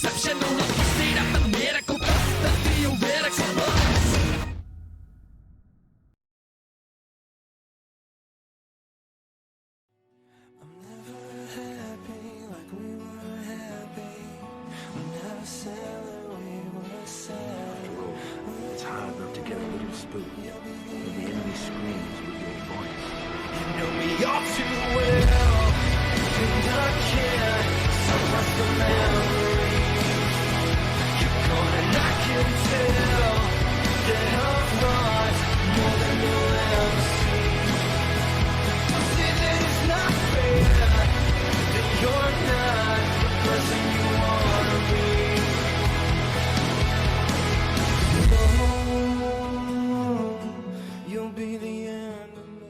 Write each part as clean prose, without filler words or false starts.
exceptional. State mathematical, the theoretics of us. I'm never happy like we were happy. I'm never sad like we were sad. It's hard enough to get a little spook when the enemy screams with your voice. You know me all too well, and I can't suppress the memories. You're gone and I can tell that I've lost more than you'll ever see. I say that it's not fair, that you're not the person you wanna be. You'll be the end of me.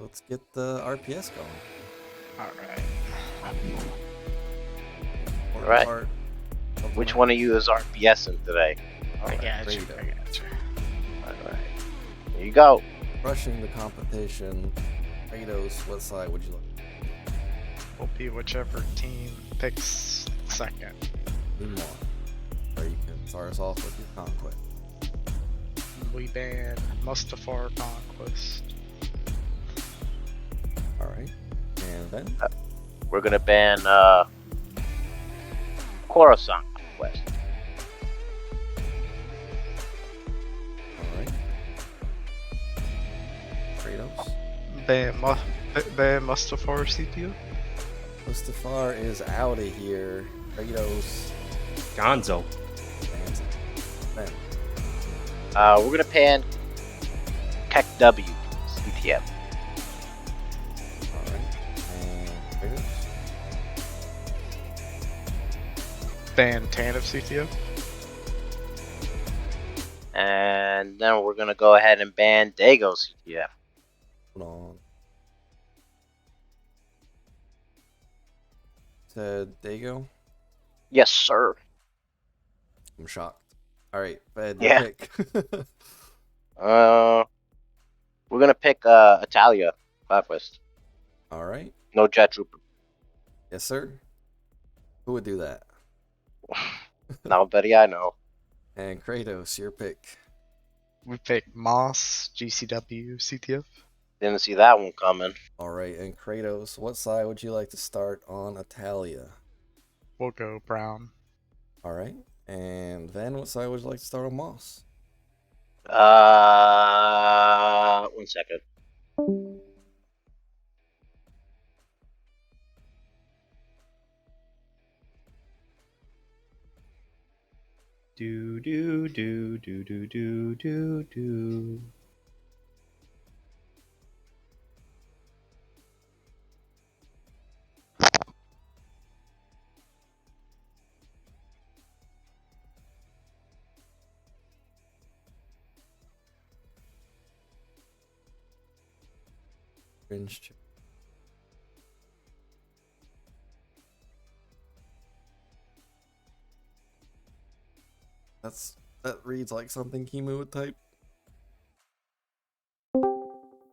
Let's get the RPS going. All right. Which one of you is RPSing today? I got you. All right. Here you go. Rushing the competition. Kratos, what side would you like? Will be whichever team picks second. Move on. Or you can start us off with your conquest. We ban Mustafar Conquest. Alright. And then? We're gonna ban Coruscant Conquest. Alright. Kratos. Ban Mustafar CTO. Mustafar is out of here. Kratos. Gonzo. And Ben. We're gonna pan Keck W CTF. Alright. And Kratos. Ban Tanf CTO. And then we're gonna go ahead and ban Dago CTF. Hold on. Said Dago. Yes, sir. I'm shocked. Alright, Ben, your Yeah. pick. We're gonna pick Italia Conquest. Alright. No Jet Trooper. Yes, sir. Who would do that? Nobody I know. And Kratos, your pick. We pick Moss GCW CTF. Didn't see that one coming. Alright, and Kratos, what side would you like to start on Italia? We'll go Brown. Alright. And then what side would you like to start on Moss? 1 second. Do do do do do do do do. Cringe check. That reads like something Kimu would type.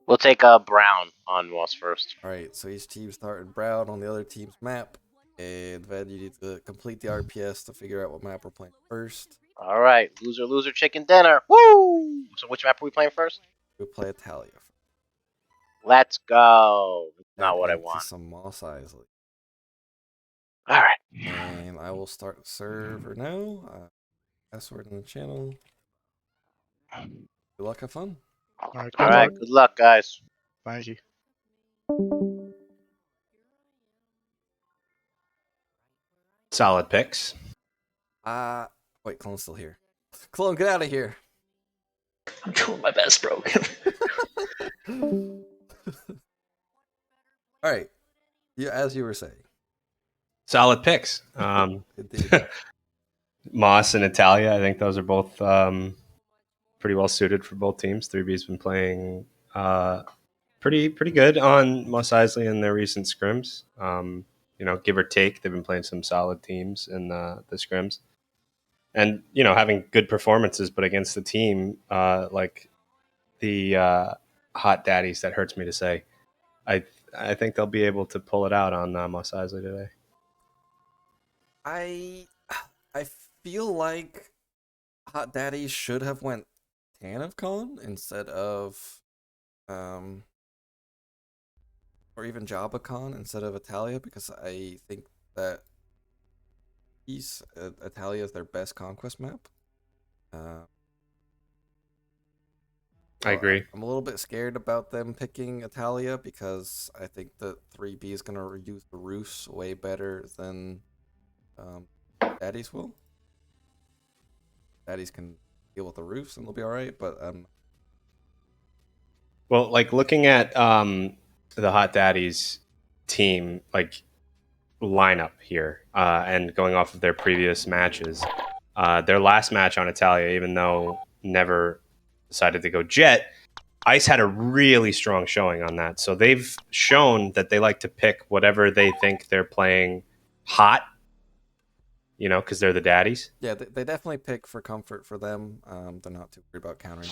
We'll take Brown on Moss first. Alright, so each team started Brown on the other team's map. And then you need to complete the RPS to figure out what map we're playing first. All right, loser chicken dinner. Woo! So which map are we playing first? We'll play Italia. Let's go. Not what I into want. Some Moss Eyes. All right. And I will start the server now. Password in the channel. Good luck, have fun. All right. All right. Good luck, guys. Thank you. Solid picks. Wait, Clone's still here. Clone, get out of here. I'm doing my best, bro. Alright. Yeah, as you were saying. Solid picks. Indeed. Moss and Italia, I think those are both pretty well suited for both teams. 3B's been playing pretty good on Mos Eisley in their recent scrims. Give or take, they've been playing some solid teams in the scrims. And, having good performances, but against the team like the Hot Daddies, that hurts me to say. I think they'll be able to pull it out on Mos Eisley today. I feel like Hot Daddy should have went Tan of Khan instead of or even Jabba Khan instead of Italia, because I think that Italia is their best conquest map. I agree. I'm a little bit scared about them picking Italia because I think that 3B is going to use the roofs way better than Daddies will. Daddies can deal with the roofs and they'll be alright, but Well, like looking at the Hot Daddies team, like lineup here, and going off of their previous matches, their last match on Italia, even though never decided to go Jet, Ice had a really strong showing on that. So they've shown that they like to pick whatever they think they're playing hot, because they're the daddies. yeah, they definitely pick for comfort for them. They're not too worried about countering.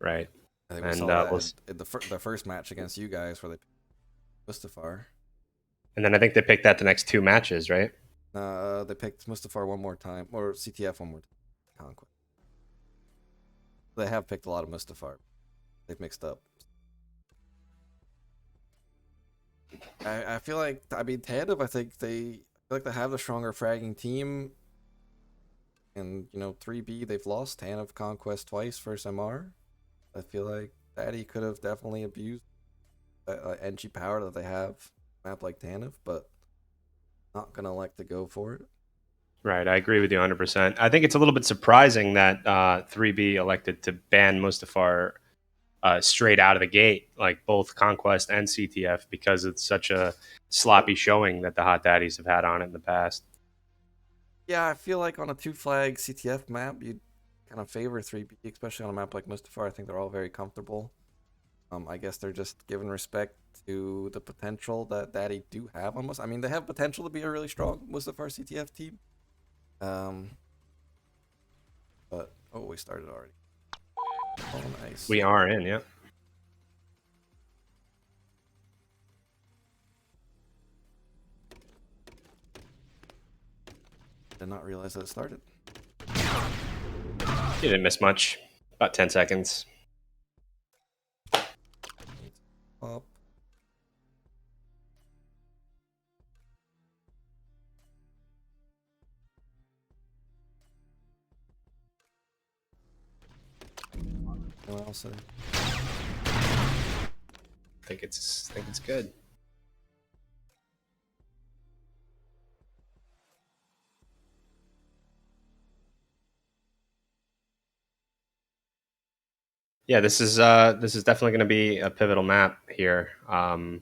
Right. I think we And, saw that we'll in the first match against you guys where they picked Mustafar. And then I think they picked that the next two matches, right? They picked Mustafar one more time, or CTF one more time. Conquest. They have picked a lot of Mustafar. They've mixed up. I feel like, Tandem, I think they have the stronger fragging team. And, 3B, they've lost Tan of Conquest twice versus MR. I feel like Daddy could have definitely abused NG power that they have map like Tanif, but not gonna elect to go for it. Right, I agree with you 100%. I think it's a little bit surprising that 3B elected to ban Mustafar straight out of the gate, like both Conquest and CTF, because it's such a sloppy showing that the Hot Daddies have had on it in the past. Yeah, I feel like on a 2-flag CTF map, you'd kind of favor 3B, especially on a map like Mustafar. I think they're all very comfortable. I guess they're just giving respect to the potential that Daddy do have almost. I mean, they have potential to be a really strong Mustafar CTF team. But we started already. Oh, nice. We are in, yeah. Did not realize that it started. You didn't miss much. About 10 seconds. Up. What else? I think it's good. Yeah, this is definitely going to be a pivotal map here. And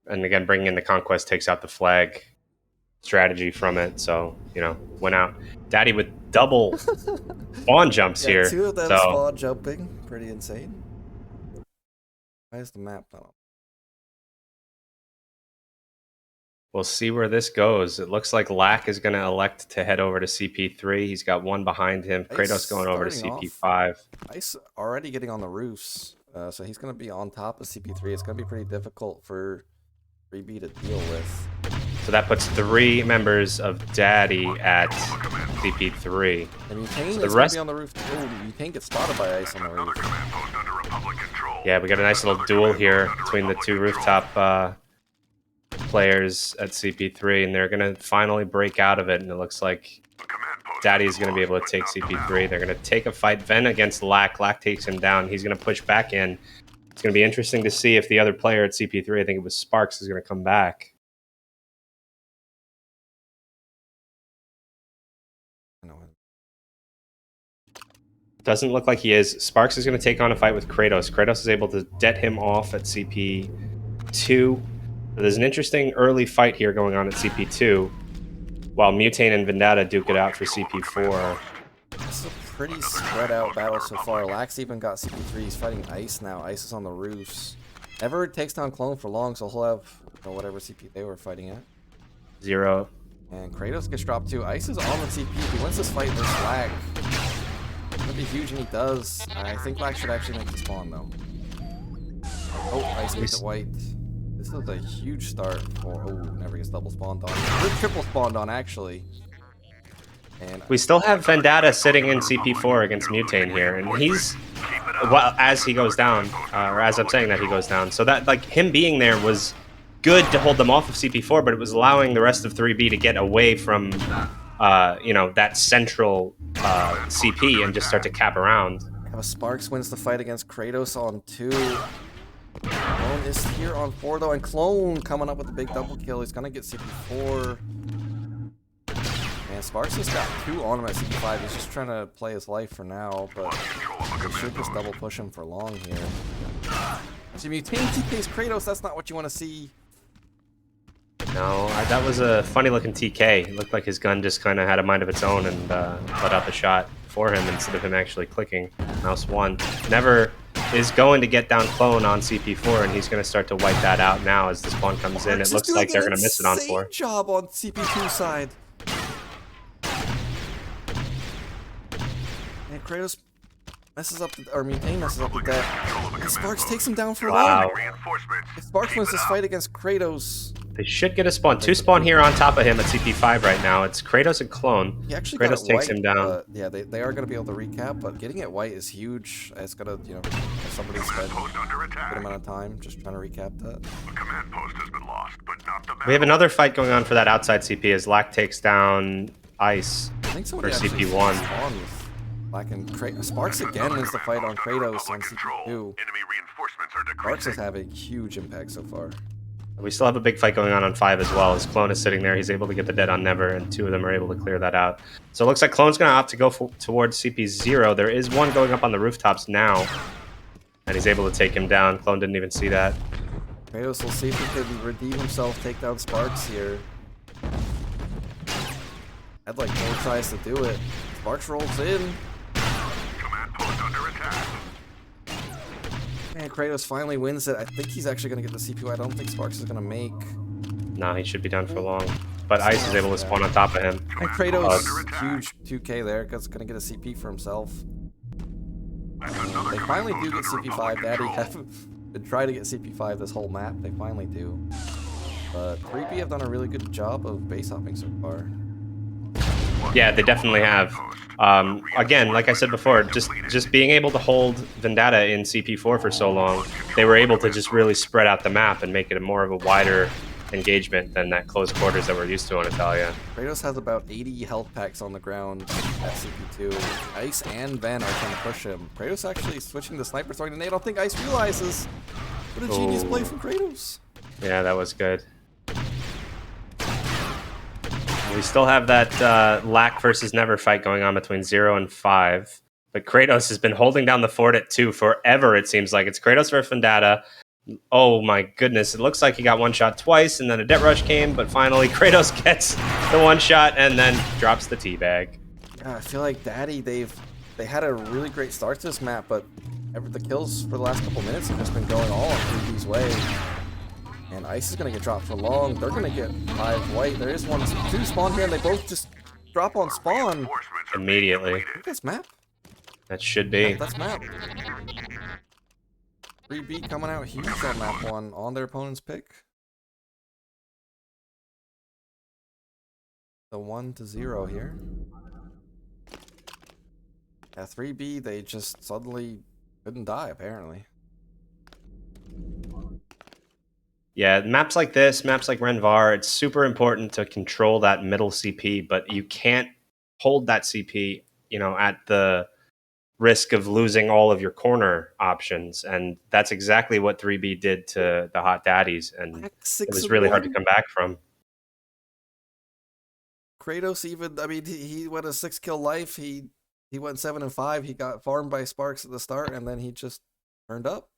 again, bringing in the Conquest takes out the flag strategy from it. So, went out. Daddy with double spawn jumps here. 2 of them so spawn jumping. Pretty insane. Why is the map not on? we'll see where this goes. It looks like Lack is going to elect to head over to CP3. He's got one behind him. Ice Kratos going over to starting CP5. Ice already getting on the roofs, so he's going to be on top of CP3. It's going to be pretty difficult for 3B to deal with. So that puts 3 members of Daddy at CP3. And Mutane the is going rest- to be on the roof too. Mutane gets spotted by Ice on the roof. Yeah, we got a nice little duel here between the 2 rooftop players at CP3, and they're going to finally break out of it, and it looks like Daddy is going to be able to take CP3. They're going to take a fight. Ven against Lack. Lack takes him down. He's going to push back in. It's going to be interesting to see if the other player at CP3, I think it was Sparks, is going to come back. Doesn't look like he is. Sparks is going to take on a fight with Kratos. Kratos is able to det him off at CP2. There's an interesting early fight here going on at CP2, while Mutane and Vendetta duke it out for CP4. It's a pretty spread out battle so far. Lax even got CP3. He's fighting Ice now. Ice is on the roofs. Never takes down Clone for long, so he'll have whatever CP they were fighting at. 0. And Kratos gets dropped too. Ice is on the CP. If he wins this fight versus Lag, it's gonna be huge, and he does. I think Lag should actually make the spawn though. Oh, Ice makes it white. This is a huge start for. Oh, never gets double spawned on. Triple spawned on actually. And We still have Vendetta sitting in CP4 against Mutane here, and he's, well, as he goes down, or as I'm saying that he goes down. So that, like, him being there was good to hold them off of CP4, but it was allowing the rest of 3B to get away from, that central CP and just start to cap around. Sparks wins the fight against Kratos on 2. Clone is here on 4 though, and Clone coming up with a big double kill. He's gonna get CP4. And Sparks has got 2 on him at CP5. He's just trying to play his life for now, but they should just double push him for long here. So Mutane TK's Kratos, that's not what you want to see. No, that was a funny looking TK. It looked like his gun just kind of had a mind of its own and let out the shot for him instead of him actually clicking mouse 1. Never is going to get down Clone on CP4, and he's going to start to wipe that out now as the spawn comes in. It looks like they're going to miss it on 4. Job on CP2 side. And Kratos messes up, or Mutane messes up with that. And Sparks takes him down for Wow. long. If Sparks wins this fight against Kratos, They should get a spawn. 2 spawn here on top of him at CP5 right now. It's Kratos and Clone. he actually Kratos got it takes white, him down. but yeah, they are going to be able to recap, but getting it white is huge. It's going to, if somebody spent a good amount of time just trying to recap that. We have another fight going on for that outside CP as Lack takes down Ice I think for somebody actually CP1. spawned with Black and Sparks again wins the fight on Kratos on CP2. Sparks is having huge impact so far. We still have a big fight going on 5 as well. As Clone is sitting there, he's able to get the dead on Never, and 2 of them are able to clear that out. So it looks like Clone's going to opt to go towards CP0. There is one going up on the rooftops now, and he's able to take him down. Clone didn't even see that. Kratos will see if he can redeem himself, take down Sparks here. Had like more tries to do it. Sparks rolls in. And Kratos finally wins it. I think he's actually going to get the CPU. I don't think Sparks is going to make. No, he should be done for long. But Ice is able to spawn on top of him. And Kratos, huge 2k there, because going to get a CP for himself. They finally do get CP5. Daddy have been trying to get CP5 this whole map. They finally do. But 3B have done a really good job of base hopping so far. Yeah, they definitely have. Again, like I said before, just being able to hold Vendetta in CP4 for so long, they were able to just really spread out the map and make it more of a wider engagement than that close quarters that we're used to on Italia. Kratos has about 80 health packs on the ground at CP2. Ice and Ven are trying to push him. Kratos actually switching to sniper, throwing the nade. I don't think Ice realizes. What a genius play from Kratos. Yeah, that was good. We still have that Lack versus Never fight going on between 0 and 5. But Kratos has been holding down the fort at 2 forever, it seems like. It's Kratos versus Vendetta. Oh my goodness, it looks like he got one shot twice, and then a det rush came, but finally Kratos gets the one shot and then drops the teabag. Yeah, I feel like Daddy, they had a really great start to this map, but the kills for the last couple minutes have just been going all on 3B's way. And Ice is going to get dropped for long. They're going to get 5 white. There is 2 spawn here, and they both just drop on spawn. Immediately. Look at this map. That should be. That's map. 3B coming out huge on map 1 on their opponent's pick. The 1-0 here. Yeah, 3B, they just suddenly couldn't die, apparently. Yeah, maps like this, maps like Renvar, it's super important to control that middle CP, but you can't hold that CP, you know, at the risk of losing all of your corner options, and that's exactly what 3B did to the Hot Daddies, and it was really hard to come back from. Kratos even, I mean, he went a 6-kill life, he went 7 and 5, he got farmed by Sparks at the start, and then he just turned up.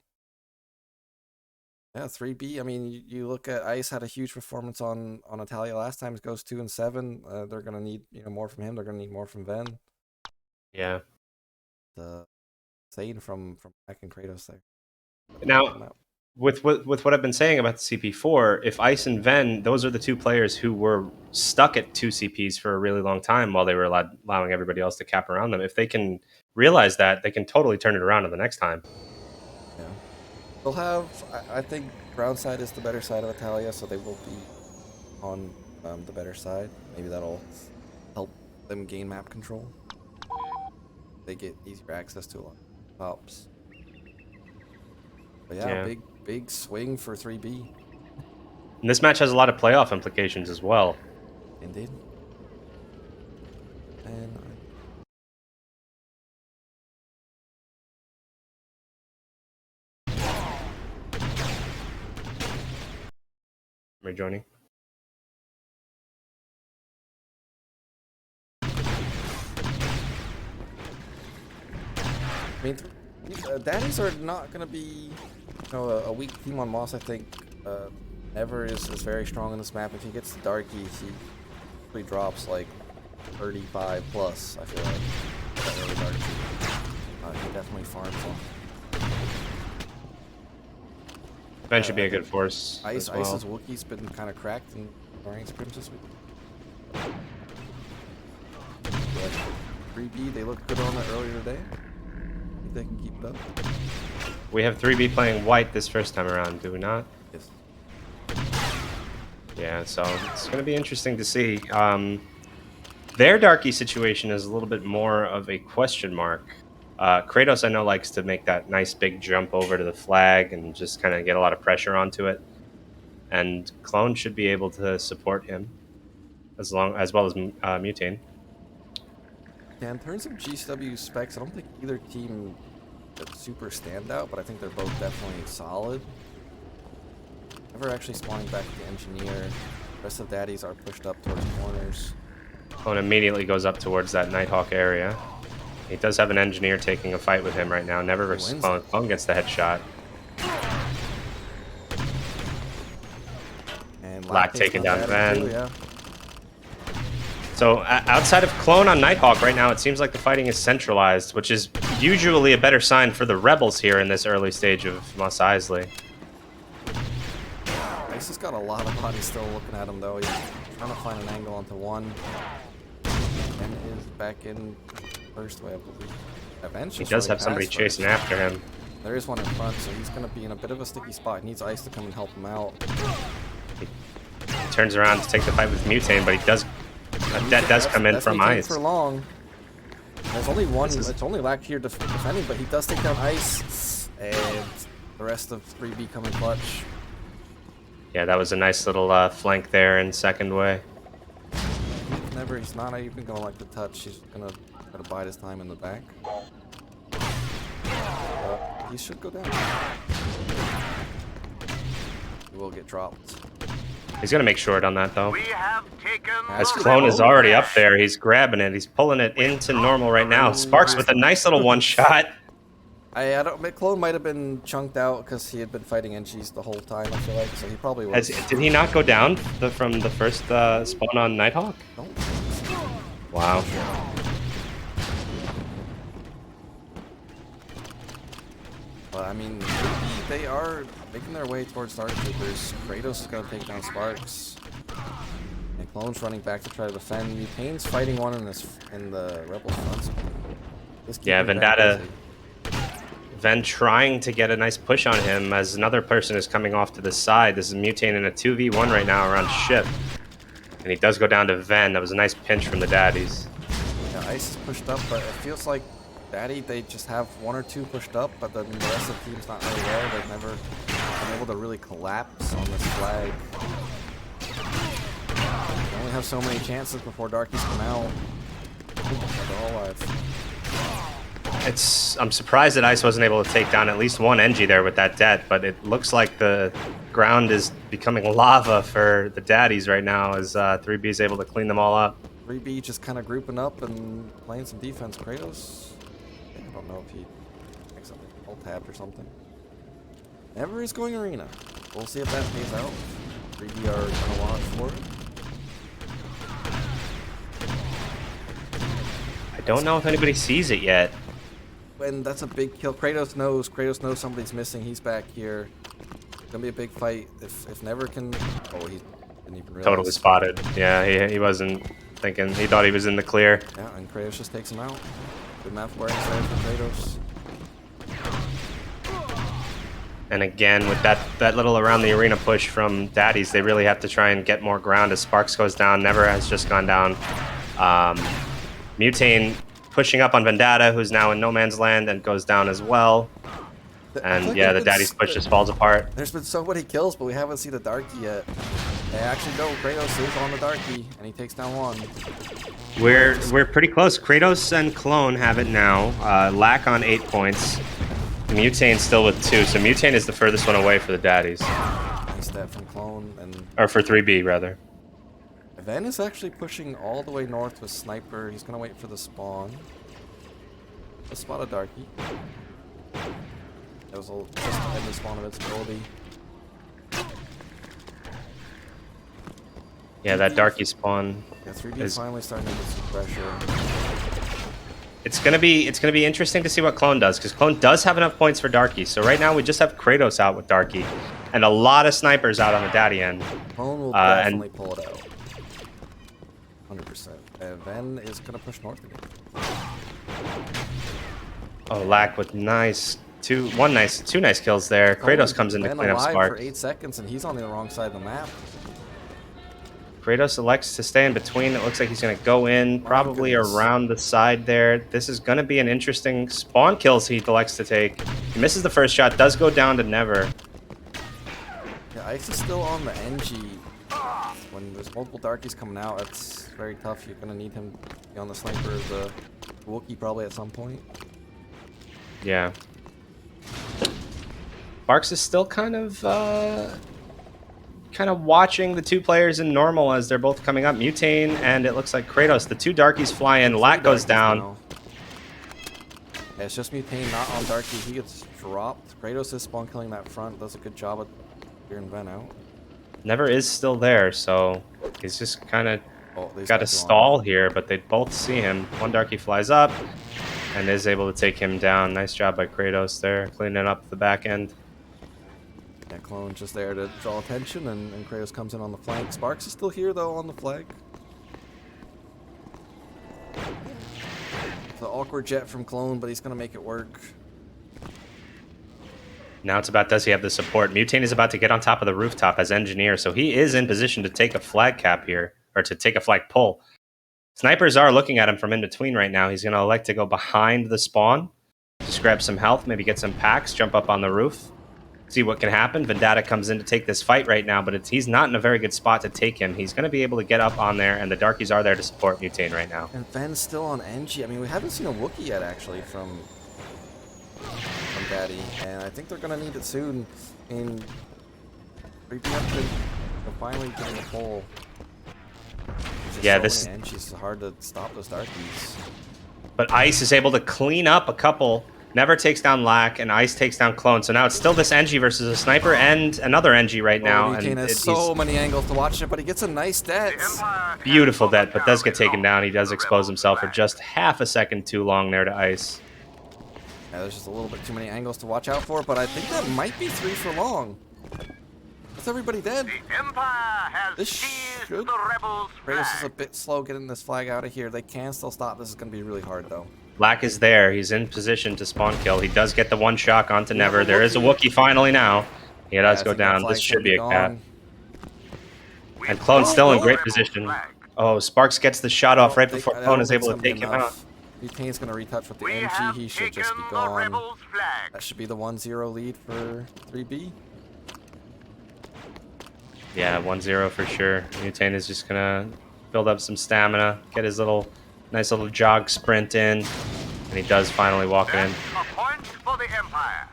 Yeah, 3B. I mean, you look at Ice had a huge performance on Italia last time. It goes 2 and 7. They're gonna need more from him. They're gonna need more from Ven. Yeah. The saying from Mac and Kratos there. Now, with what I've been saying about the CP4, if Ice and Ven, those are the 2 players who were stuck at 2 CPs for a really long time while they were allowing everybody else to cap around them. If they can realize that, they can totally turn it around in the next time. Yeah. They'll have, I think ground side is the better side of Italia, so they will be on the better side. Maybe that'll help them gain map control. They get easier access to a lot of tops. But yeah, big swing for 3B. And this match has a lot of playoff implications as well. Indeed. And Rejoining. I mean, Daddies are not going to be, a weak team on Moss. I think Never is very strong in this map. If he gets the Darkies, he drops like 35 plus, I feel like. That early Darkie. He definitely farms on. Ben should be a good force. Ice's Wookiee's been kind of cracked in during scrims this week. 3B, they looked good on it earlier today. They can keep it up. We have 3B playing white this first time around, do we not? Yes. Yeah, so it's going to be interesting to see. Their Darkie situation is a little bit more of a question mark. Kratos, I know, likes to make that nice big jump over to the flag and just kind of get a lot of pressure onto it. And Clone should be able to support him as well as Mutane. Yeah, in terms of GCW specs, I don't think either team is super standout, but I think they're both definitely solid. Never actually spawning back to the engineer. Rest of daddies are pushed up towards corners. Clone immediately goes up towards that Nighthawk area. He does have an engineer taking a fight with him right now. Never versus wins Clone. it. Clone gets the headshot. And Lack takes taken down Daddy too, Van. yeah. So outside of Clone on Nighthawk right now, it seems like the fighting is centralized, which is usually a better sign for the Rebels here in this early stage of Mos Eisley. Ice has got a lot of bodies still looking at him though. He's trying to find an angle onto one. And is back in first way, I believe. He does have somebody chasing after him. There is one in front, so he's going to be in a bit of a sticky spot. He needs Ice to come and help him out. He turns around to take the fight with Mutane, but he does. That does come in from Mutane Ice. for long. There's only one. It's only Lack here defending, but he does take down Ice, and the rest of 3B coming clutch. Yeah, that was a nice little flank there in second way. He's not even gonna like the touch. He's gonna try to bide his time in the back. He should go down. He will get dropped. He's gonna make short on that though. As That's Clone is already up there, he's grabbing it. He's pulling it into normal right now. Sparks with a nice little one shot. I don't. Clone might have been chunked out because he had been fighting NGs the whole time. I feel like so he probably was. Did he not go down from the first spawn on Nighthawk? Don't. Wow. But I mean, they are making their way towards Dark Troopers. Kratos is gonna take down Sparks. And Clone's running back to try to defend. Mutane's fighting one in the Rebel front. Yeah, Vendetta. Ven trying to get a nice push on him as another person is coming off to the side. This is Mutane in a 2v1 right now around ship. And he does go down to Ven. That was a nice pinch from the daddies. Yeah, Ice is pushed up, but it feels like Daddy, they just have one or two pushed up, but then the rest of the team's not really there. They've never been able to really collapse on this flag. They only have so many chances before Darkies come out. They're all alive. I'm surprised that Ice wasn't able to take down at least one NG there with that debt, but it looks like the ground is becoming lava for the daddies right now as 3B is able to clean them all up. 3B just kind of grouping up and playing some defense. Kratos, I don't know if he makes something alt tabbed or something. Never is going arena. We'll see if that pays out. 3B are gonna watch for it. I don't know if anybody sees it yet. And that's a big kill. Kratos knows somebody's missing. He's back here. It's gonna be a big fight. If Never can. Oh, he didn't even realize. Totally spotted. Yeah, he wasn't thinking. He thought he was in the clear. Yeah, and Kratos just takes him out. Good map wearing side for Kratos. And again, with that little around the arena push from daddies, they really have to try and get more ground as Sparks goes down. Never has just gone down. Mutane pushing up on Vendetta, who's now in no man's land, and goes down as well. And yeah, the daddy's push just falls apart. There's been so many kills, but we haven't seen the Darkie yet. They actually know Kratos is on the Darkie, and he takes down one. We're pretty close. Kratos and Clone have it now. Lack on 8 points. Mutane still with 2, so Mutane is the furthest one away for the daddies. Nice step from Clone, and Or for 3B, rather. Ven is actually pushing all the way north with Sniper. He's gonna wait for the spawn. Let's spot a Darkie. That was just to end the spawn of its ability. Yeah, that Darkie spawn. Yeah, 3D is finally starting to get some pressure. It's gonna be interesting to see what Clone does, because Clone does have enough points for Darkie. So right now we just have Kratos out with Darkie, and a lot of snipers out on the daddy end. Clone will definitely pull it out. 100%. And Ven is gonna push north again. Oh, Lack with two nice kills there. Kratos comes in to clean up Sparks. For 8 seconds, and he's on the wrong side of the map. Kratos elects to stay in between. It looks like he's going to go in, probably around the side there. This is going to be an interesting spawn kills he elects to take. He misses the first shot, does go down to Never. Yeah, Ice is still on the NG. when there's multiple darkies coming out, it's very tough. You're gonna need him to be on the sniper as the Wookiee probably at some point. Yeah. Sparks is still kind of watching the two players in normal as they're both coming up. Mutane and it looks like Kratos. The two darkies fly in. Lat goes down. Now. Yeah, it's just Mutane, not on darkie. He gets dropped. Kratos is spawn killing that front. Does a good job of clearing Ven out. Never is still there, so he's just kind of These got to guys are on. stall here, but they both see him. One darkie flies up and is able to take him down. Nice job by Kratos there, cleaning up the back end. Yeah, Clone just there to draw attention, and Kratos comes in on the flank. Sparks is still here, though, on the flag. The awkward jet from Clone, but he's going to make it work. Now it's about, does he have the support? Mutane is about to get on top of the rooftop as engineer, so he is in position to take a flag cap here, or to take a flag pull. Snipers are looking at him from in between right now. He's going to elect to go behind the spawn, just grab some health, maybe get some packs, jump up on the roof, see what can happen. Vendetta comes in to take this fight right now, but he's not in a very good spot to take him. He's going to be able to get up on there, and the darkies are there to support Mutane right now. And Ven's still on NG. I mean, we haven't seen a Wookiee yet, actually, from Daddy, and I think they're going to need it soon. And creeping up to finally getting a pull. Yeah, so this... many NGs, it's hard to stop those darkies. But Ice is able to clean up a couple. Never takes down Lack, and Ice takes down Clone. So now it's still this NG versus a sniper and another NG right now. Mutane has so many angles to watch it, but he gets a nice death. Beautiful death, but does get taken down. He does expose himself for just half a second too long there to Ice. Yeah, there's just a little bit too many angles to watch out for, but I think that might be 3 for long. Is everybody dead? This should... Kratos is a bit slow getting this flag out of here. They can still stop. This is going to be really hard, though. Lack is there. He's in position to spawn kill. He does get the one shot onto Never. There is a Wookiee finally now. He does go down. This should be a cap. And Clone's still in great position. Oh, Sparks gets the shot off right before Clone is able to take him out. Mutane's going to retouch with the NG. He should just be gone. That should be the 1-0 lead for 3B. Yeah, 1-0 for sure. Mutane is just going to build up some stamina, get his nice little jog sprint in, and he does finally walk in. A point for the Empire.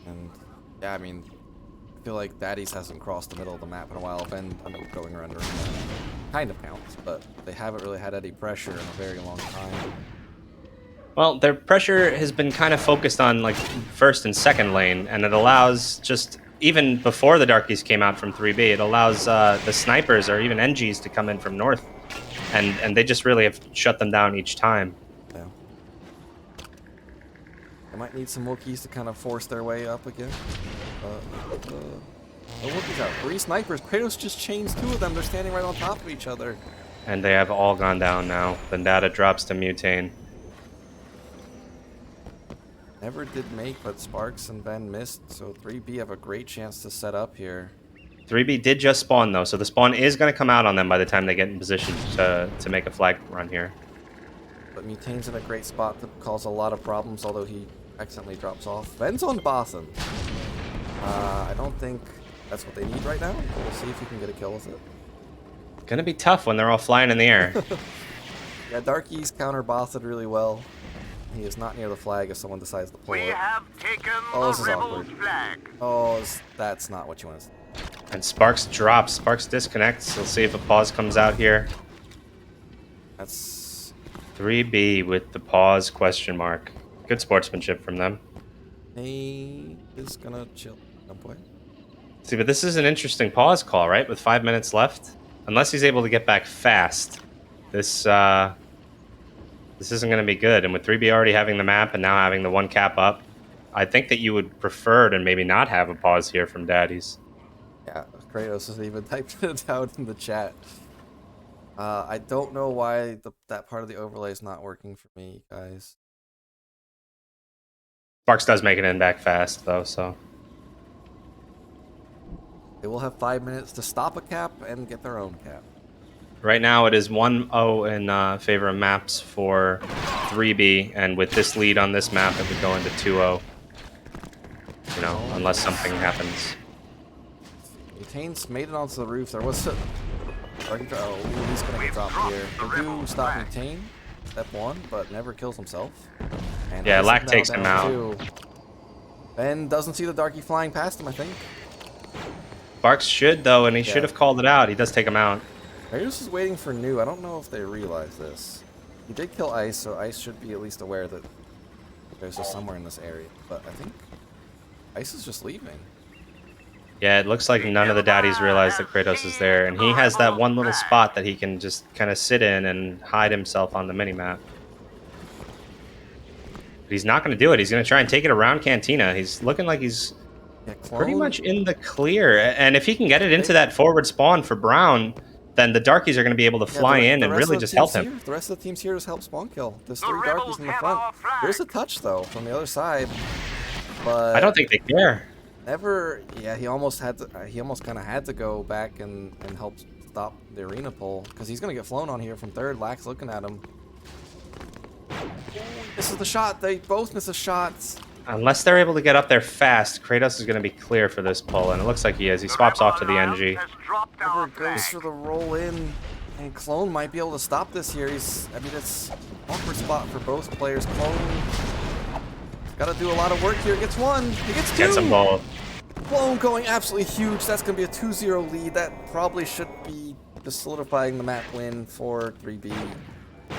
And yeah, I mean, I feel like Daddy's hasn't crossed the middle of the map in a while. Ven going around kind of counts, but they haven't really had any pressure in a very long time. Well, their pressure has been kind of focused on like first and second lane, and it allows just, even before the Darkies came out from 3B, it allows the snipers or even NGs to come in from north, and they just really have shut them down each time. Yeah. They might need some Wookiees to kind of force their way up again. The Wookiees out. 3 snipers. Kratos just chains 2 of them. They're standing right on top of each other. And they have all gone down now. Vendetta drops to Mutane. Never did make, but Sparks and Ven missed, so 3B have a great chance to set up here. 3B did just spawn, though, so the spawn is going to come out on them by the time they get in position to make a flag run here. But Mutane's in a great spot to cause a lot of problems, although he accidentally drops off. Ven's on Bothan. I don't think that's what they need right now. We'll see if he can get a kill with it. Gonna be tough when they're all flying in the air. Yeah, Darkies counter Bothan really well. He is not near the flag if someone decides to pull We it. have taken Oh, this the is rebels' awkward. flag. Oh, that's not what you want to see. And Sparks drops. Sparks disconnects. We'll see if a pause comes out here. That's... 3B with the pause question mark. Good sportsmanship from them. He is gonna chill. No point. See, but this is an interesting pause call, right? With 5 minutes left. Unless he's able to get back fast, this isn't going to be good. And with 3B already having the map and now having the 1 cap up, I think that you would prefer to maybe not have a pause here from Daddies. Yeah, Kratos has even typed it out in the chat. I don't know why that part of the overlay is not working for me, guys. Sparks does make it in back fast, though, so... They will have 5 minutes to stop a cap and get their own cap. Right now it is 1-0 in favor of maps for 3B, and with this lead on this map, it would go into 2-0. You know, unless something happens. Mutane's made it onto the roof. There was a... Oh, he's gonna get dropped here. They do stop Mutane, step 1, but never kills himself. And Yeah, Ice is Lack now takes him down out. too. Ben doesn't see the Darky flying past him, I think. Sparks should, though, and he Yeah. should have called it out. He does take him out. Arius is waiting for New. I don't know if they realize this. He did kill Ice, so Ice should be at least aware that there's just somewhere in this area. But I think Ice is just leaving. Yeah, it looks like none of the daddies realize that Kratos is there, and he has that one little spot that he can just kind of sit in and hide himself on the minimap. But he's not going to do it. He's going to try and take it around Cantina. He's looking like he's Yeah, pretty Clone. much in the clear. And if he can get it into that forward spawn for Brown, then the Darkies are going to be able to Yeah, fly the in and rest really of the just help team's him. here. The rest of the team's here to help spawn kill. There's 3 Darkies in the front. There's a touch, though, from the other side. But I don't think they care. never... Yeah, he almost had to... he almost kind of had to go back and help stop the arena pull. Because he's going to get flown on here from 3rd. Lack's looking at him. This is the shot. They both miss the shots. Unless they're able to get up there fast, Kratos is going to be clear for this pull, and it looks like he is. He swaps off to the NG. Never goes for the roll in. And Clone might be able to stop this here. I mean, it's an awkward spot for both players. Clone got to do a lot of work here. Gets 1. He gets 2. Gets them both. Clone going absolutely huge. That's going to be a 2-0 lead. That probably should be just solidifying the map win for 3B.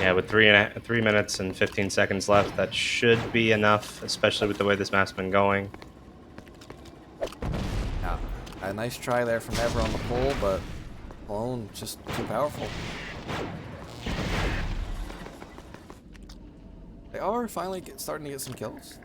Yeah, with 3 minutes and 15 seconds left, that should be enough, especially with the way this map's been going. Yeah, a nice try there from Ever on the pull, but Clone just too powerful. They are finally starting to get some kills.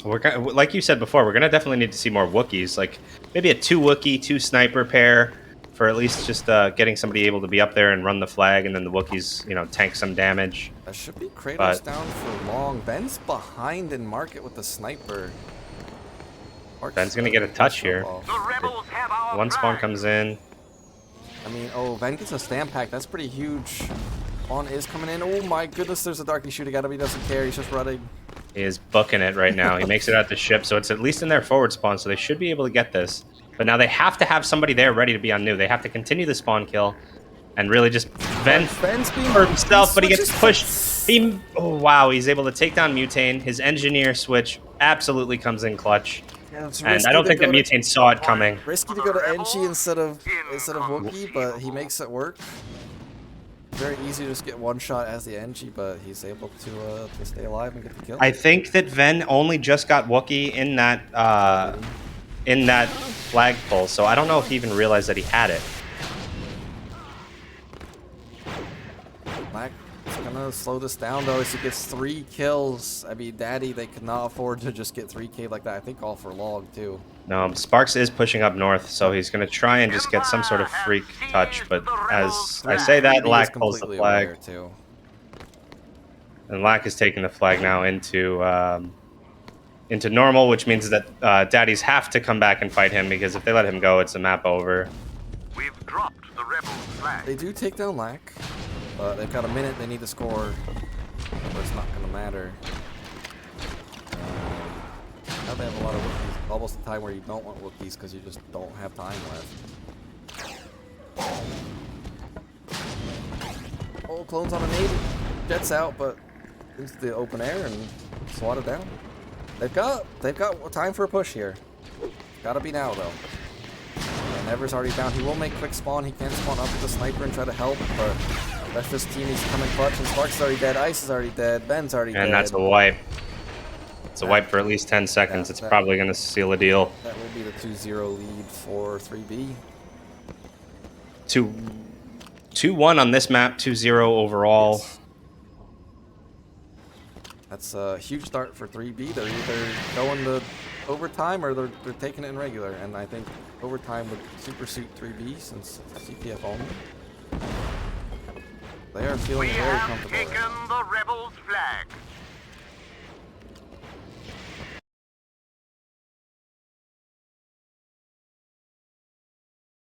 We're gonna, like you said before, we're gonna definitely need to see more Wookiees, like maybe a 2 Wookiee, 2 sniper pair, for at least just getting somebody able to be up there and run the flag, and then the Wookiees, you know, tank some damage. That should be Kratos But- down for long. Ben's behind in market with the sniper. Ben's gonna get a touch here. One spawn comes in. I mean, oh, Ben gets a stamp pack. That's pretty huge. Spawn is coming in. Oh my goodness, there's a Darky shooting at him. He doesn't care. He's just running. He is booking it right now. He makes it out the ship, so it's at least in their forward spawn, so they should be able to get this. But now they have to have somebody there ready to be on new. They have to continue the spawn kill and really just vent Ben's being for himself, but he gets switches- pushed. Oh, wow, he's able to take down Mutane. His engineer switch absolutely comes in clutch. Yeah, it's And risky I don't to think that go to- Mutane saw it coming. Risky to go to NG instead of Wookiee, but he makes it work. Very easy to just get one shot as the NG, but he's able to stay alive and get the kill. I think that Ven only just got Wookiee in that flagpole, so I don't know if he even realized that he had it. Black is gonna slow this down though as he gets 3 kills. I mean, Daddy, they could not afford to just get 3K like that. I think all for log too. No, Sparks is pushing up north, so he's going to try and just get some sort of freak touch, but as I say that, 3B is Lack pulls the completely flag. aware, too. And Lack is taking the flag now into normal, which means that Daddies have to come back and fight him, because if they let him go, it's a map over. We've dropped the rebel flag. They do take down Lack, but they've got a minute. They need to score, but it's not gonna matter. Now they have a lot of Wookiees. Almost the time where you don't want Wookiees because you just don't have time left. Oh, Clone's on a nade. Jets out, but into the open air and swatted down. They've got time for a push here. Gotta be now though. And Ever's already down. He will make quick spawn. He can spawn up with the sniper and try to help, but that's just team needs to come in clutch. And Sparks is already dead. Ice is already dead. Ben's already dead. And that's a wipe. It's a wipe for at least 10 seconds. It's probably going to seal a deal. That will be the 2-0 lead for 3B. 2-1 on this map, 2-0 overall. Yes. That's a huge start for 3B. They're either going to overtime or they're taking it in regular. And I think overtime would supersede 3B since it's CPF only. They are feeling very comfortable. Taken the rebels flag.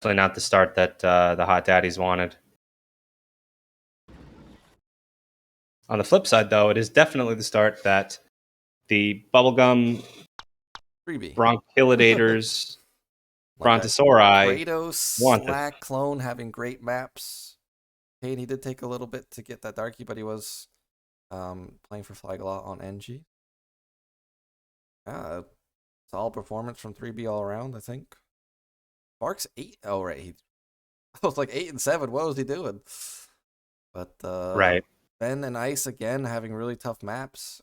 Definitely not the start that the Hot Daddies wanted. On the flip side, though, it is definitely the start that the Bubblegum 3B. Bronchilidators Brontosauri. Kratos, wanted. Slack, Clone having great maps. Kane, he did take a little bit to get that Darky, but he was playing for Flyglot on NG. Solid performance from 3B all around, I think. Sparks 8. Oh, right. I was like 8 and 7. What was he doing? But Right. Ben and Ice again having really tough maps.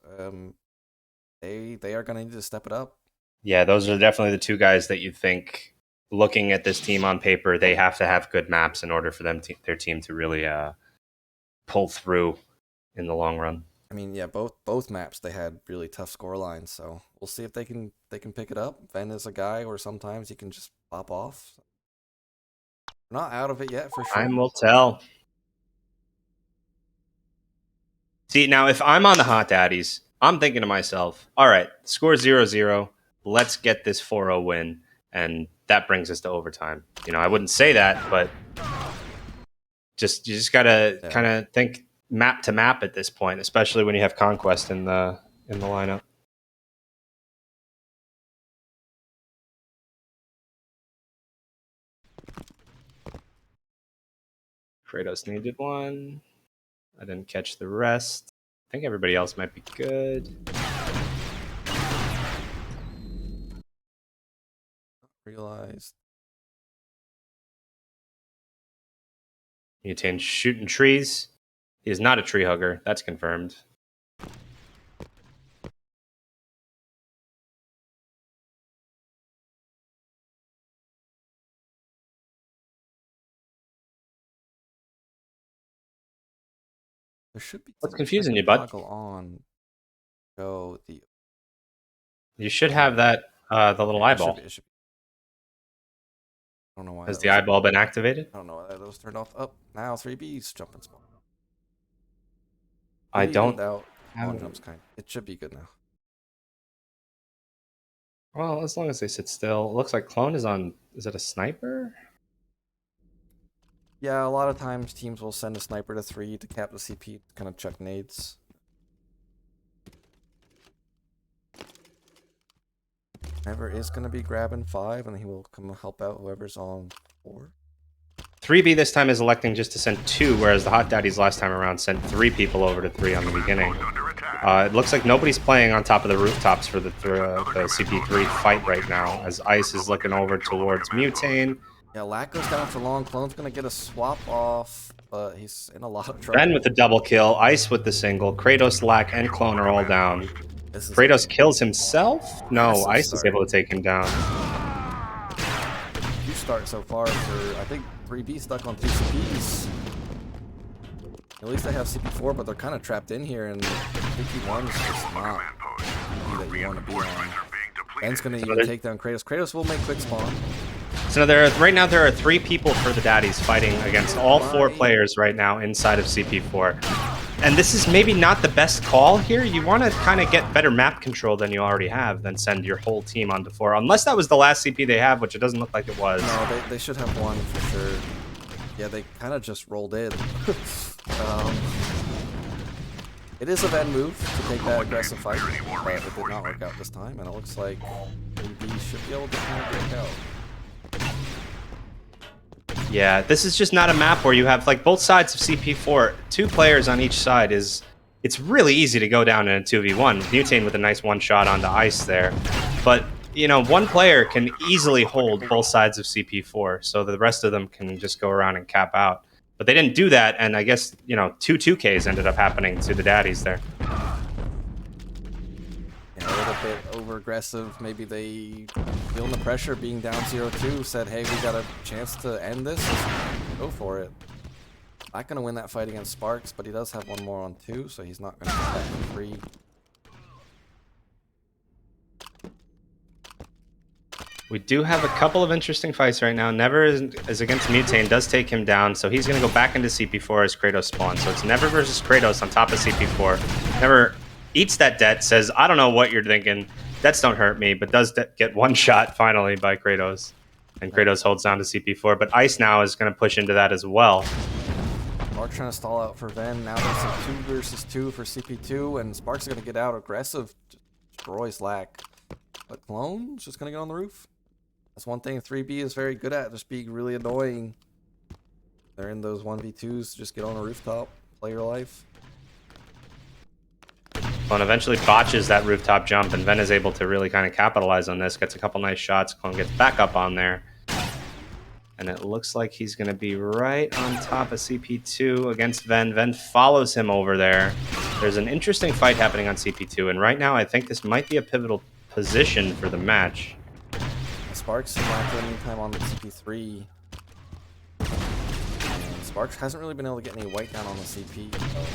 They are going to need to step it up. Yeah, those are definitely the two guys that you think, looking at this team on paper, they have to have good maps in order for their team to really pull through in the long run. I mean, yeah, both maps they had really tough score lines, so we'll see if they can pick it up. Ben is a guy where sometimes he can just pop off. We're not out of it yet for sure. Time will tell. See, now if I'm on the Hot Daddies, I'm thinking to myself, all right, score 0-0. Let's get this 4-0 win. And that brings us to overtime. You know, I wouldn't say that, but you just gotta kind of think map to map at this point, especially when you have Conquest in the lineup. Kratos needed one. I didn't catch the rest. I think everybody else might be good. Realized. Mutane shooting trees. He is not a tree hugger. That's confirmed. There should be. What's confusing you, bud? On. Go the. You should have that the little eyeball. It should be. I don't know why. Has the eyeball been activated? I don't know why that was turned off. Up now, 3B's jumping spawn. I don't. Out. One jumps kind. It should be good now. Well, as long as they sit still. It looks like Clone is on. Is it a sniper? Yeah, a lot of times teams will send a sniper to 3 to cap the CP to kind of check nades. Whoever is going to be grabbing 5, and he will come help out whoever's on 4. 3B this time is electing just to send 2, whereas the Hot Daddies last time around sent 3 people over to 3 on the beginning. It looks like nobody's playing on top of the rooftops for the CP3 fight right now, as Ice is looking over towards Mutane. Yeah, Lack goes down for long. Clone's going to get a swap off, but he's in a lot of trouble. Ben with the double kill, Ice with the single, Kratos, Lack, and Clone are all down. Kratos kills himself? No, Ice is able to take him down. You start so far for, I think 3B stuck on 2 CPs. At least they have CP4, but they're kind of trapped in here, and CP1 is just not that you want to be on. Ben's going to even take down Kratos. Kratos will make quick spawn. So right now there are 3 people for the Daddies fighting against all 4 players right now inside of CP4. And this is maybe not the best call here. You want to kind of get better map control than you already have, than send your whole team onto 4. Unless that was the last CP they have, which it doesn't look like it was. No, they should have one for sure. Yeah, they kind of just rolled in. It is a bad move to take that aggressive fight, but it did not work out this time, and it looks like BB should be able to kind of break out. Yeah, this is just not a map where you have like both sides of CP4, 2 players on each side. It's really easy to go down in a 2v1. Mutane with a nice one shot onto Ice there. But, you know, one player can easily hold both sides of CP4, so the rest of them can just go around and cap out. But they didn't do that, and I guess, you know, 2 2Ks ended up happening to the Daddies there. Yeah, a little bit over-aggressive. Maybe they, feeling the pressure, being down 0-2, said, hey, we got a chance to end this. Go for it. Not going to win that fight against Sparks, but he does have one more on 2, so he's not going to get that for free. We do have a couple of interesting fights right now. Never is against Mutane, does take him down, so he's going to go back into CP4 as Kratos spawns. So it's Never versus Kratos on top of CP4. Never eats that debt, says, I don't know what you're thinking. Debts don't hurt me, but does get one shot finally by Kratos. And Kratos holds down to CP4, but Ice now is going to push into that as well. Mark trying to stall out for Ven. Now there's a 2 versus 2 for CP2, and Sparks is going to get out aggressive. Destroys Lack. But Clone's just going to get on the roof. That's one thing 3B is very good at, just being really annoying. They're in those 1v2s, just get on a rooftop, play your life. Clone eventually botches that rooftop jump, and Ven is able to really kind of capitalize on this. Gets a couple nice shots. Clone gets back up on there. And it looks like he's going to be right on top of CP2 against Ven. Ven follows him over there. There's an interesting fight happening on CP2, and right now I think this might be a pivotal position for the match. Sparks not getting any time on the CP3. And Sparks hasn't really been able to get any white down on the CP. So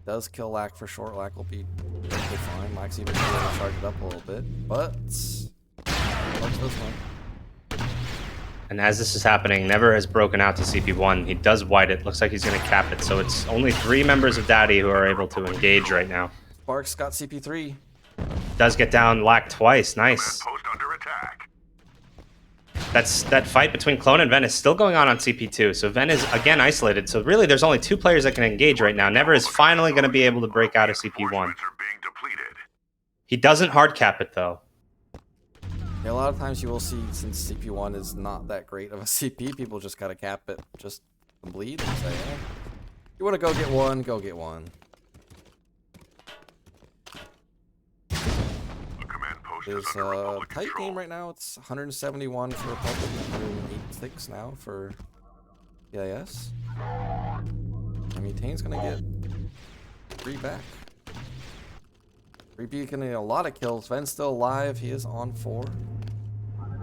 does kill Lack for short. Lack will be perfectly fine. Lack's even able to charge it up a little bit, but Sparks does win. And as this is happening, Never has broken out to CP1. He does white it. Looks like he's going to cap it. So it's only 3 members of Daddy who are able to engage right now. Sparks got CP3. Does get down Lack twice. Nice. Post under attack. That fight between Clone and Ven is still going on CP2. So Ven is again isolated. So really there's only 2 players that can engage right now. Never is finally going to be able to break out of CP1. Reinforcements are being depleted. He doesn't hard cap it though. Yeah, a lot of times you will see, since CP1 is not that great of a CP, people just gotta cap it, just bleed and say, eh, you wanna go get one, go get one. A command post is It's under a Republic tight control. game right now. It's 171 for Republic, 186 now for CIS. And Mutane's gonna get 3 back. 3B gonna get a lot of kills. Ven's still alive. He is on 4.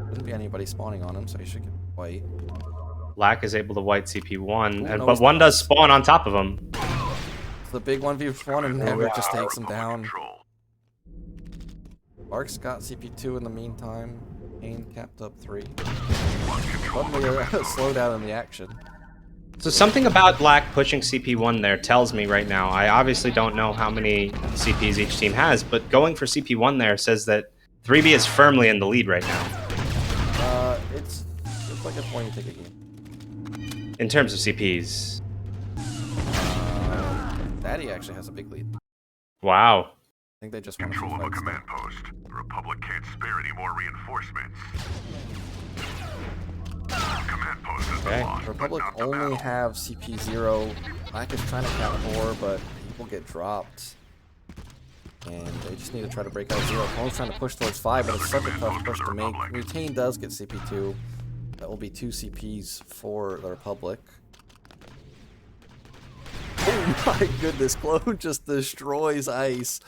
Shouldn't be anybody spawning on him, so he should get white. Lack is able to white CP1, Ooh, no, but he's one not. does spawn on top of him. It's the big 1v1 and Never just takes him down. Control. Arc's got CP2 in the meantime. Kane capped up 3. Suddenly a slowdown in the action. So something about Lack pushing CP1 there tells me right now, I obviously don't know how many CPs each team has, but going for CP1 there says that 3B is firmly in the lead right now. It's like a 20 ticket game. In terms of CPs. Daddy actually has a big lead. Wow. I think they just won a few Control of a fights. command post. The Republic can't spare any more reinforcements. Command post has been Okay. lost, but Republic not the only battle. have CP0. Lack is trying to cap 4, but people get dropped. And they just need to try to break out 0. Clone's trying to push towards 5, but it's such a tough push to make. Mutane does get CP2. That will be 2 CPs for the Republic. Oh my goodness, Clone just destroys Ice.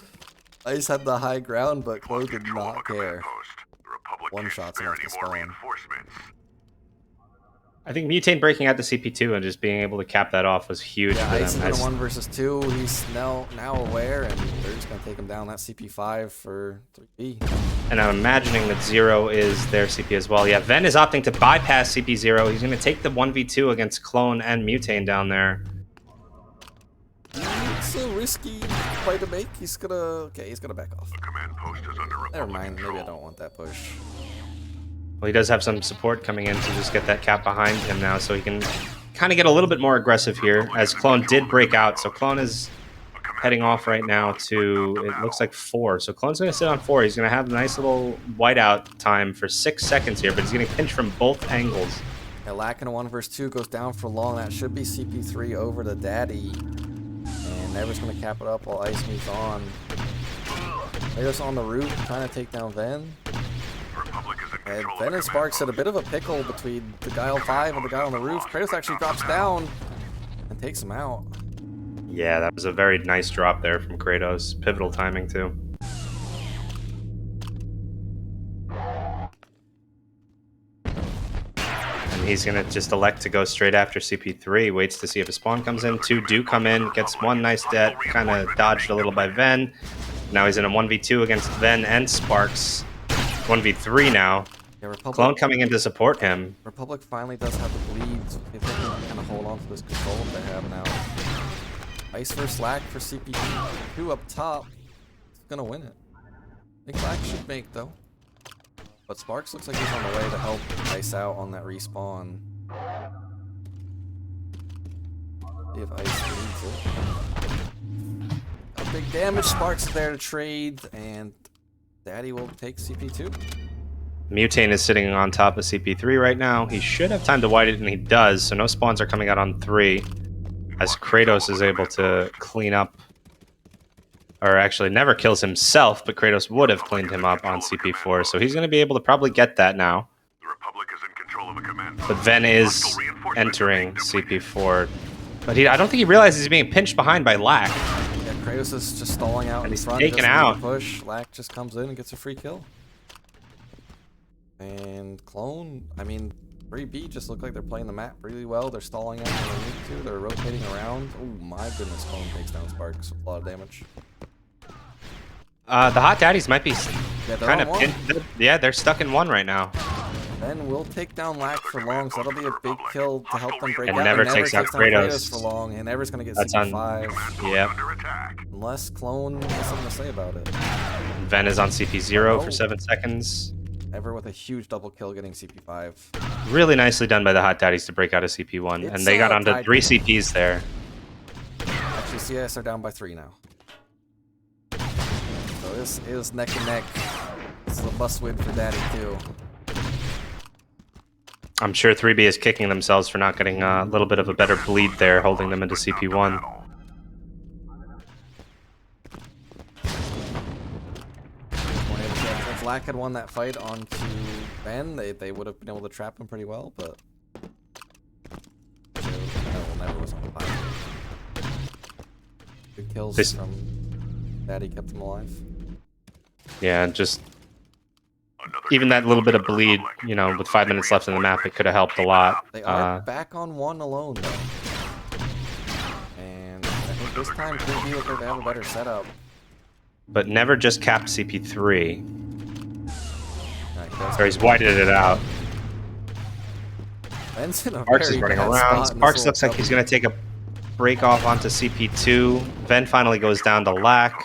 Ice had the high ground, but Clone did Control of a not command care. post. The Republic One can't shot's spare enough any to more spawn. reinforcements. I think Mutane breaking out to CP2 and just being able to cap that off was huge Yeah, for Ice is them. in a As- 1 versus 2. He's now aware, and they're just going to take him down. That's CP5 for 3B. And I'm imagining that 0 is their CP as well. Yeah, Ven is opting to bypass CP0. He's going to take the 1v2 against Clone and Mutane down there. It's a risky play to make. He's going to... Okay, he's going to back off. The command post is under Republic Never mind. control. Maybe I don't want that push. Well, he does have some support coming in to just get that cap behind him now, so he can kind of get a little bit more aggressive here, as Clone did break out. So Clone is heading off right now to, it looks like 4. So Clone's going to sit on 4. He's going to have a nice little whiteout time for 6 seconds here, but he's getting pinched from both angles. Yeah, Lack in a 1 versus 2 goes down for long. That should be CP3 over to Daddy. And Never's going to cap it up while Ice moves on. Kratos on the roof trying to take down Ven. Republic is in And control of Ven the and command Sparks at a post. bit of a pickle between the guy on 5 and the guy on the roof. Kratos actually drops down and takes him out. Yeah, that was a very nice drop there from Kratos. Pivotal timing, too. And he's going to just elect to go straight after CP3. Waits to see if a spawn comes in. 2 do come in. Gets 1 nice death. Kind of dodged a little by Ven. Now he's in a 1v2 against Ven and Sparks. 1v3 now. Yeah, Republic, Clone coming in to support him. Republic finally does have the bleeds. If they can kind of hold on to this control that they have now. Ice versus Lack for CP2 up top. It's gonna win it. I think Lack should make though. But Sparks looks like he's on the way to help Ice out on that respawn. See if Ice needs it. A big damage. Sparks is there to trade, and Daddy will take CP2. Mutane is sitting on top of CP3 right now. He should have time to white it, and he does. So no spawns are coming out on 3. As Kratos is able to clean up, or actually never kills himself, but Kratos would have cleaned him up on CP4. So he's going to be able to probably get that now. The Republic is in control of a command But post. Ven is Hostile reinforcements are entering being depleted. CP4. But I don't think he realizes he's being pinched behind by Lack. Yeah, Kratos is just stalling out in he's front. taken just out. Push. Lack just comes in and gets a free kill. And Clone, I mean, 3B just look like they're playing the map really well. They're stalling out when they need to. They're rotating around. Oh my goodness, Clone takes down Sparks with a lot of damage. The Hot Daddies might be Yeah, they're kind on of one. yeah, they're stuck in 1 right now. Then we'll take down Lack for long, so that'll be a big kill to help them break And out. Never And takes out down Kratos. for long, and Never's gonna get That's on- CP5. Yep. Under attack. Unless Clone has something to say about it. Ven is on CP0 Oh. for 7 seconds. Ever with a huge double kill getting CP5. Really nicely done by the Hot Daddies to break out of CP1. It's, And they got onto tied 3 now. CPs there. Actually, CS are down by 3 now. So this is neck and neck. This is a must win for Daddy too. I'm sure 3B is kicking themselves for not getting a little bit of a better bleed there, holding them into CP1. If Lack had won that fight onto Ben, they would have been able to trap him pretty well, but Never was on fire. Good kills from Daddy kept him alive. Yeah, just even that little bit of bleed, you know, with 5 minutes left in the map, it could have helped a lot. They are back on 1 alone though. And I think this time 3B look like they have a better setup. But Never just capped CP3. Does Or he's whited it out. Ben's in a Sparks is very running bad around. spot in this Sparks little looks like he's going to take a break off onto CP2. Ven finally goes down to Lack.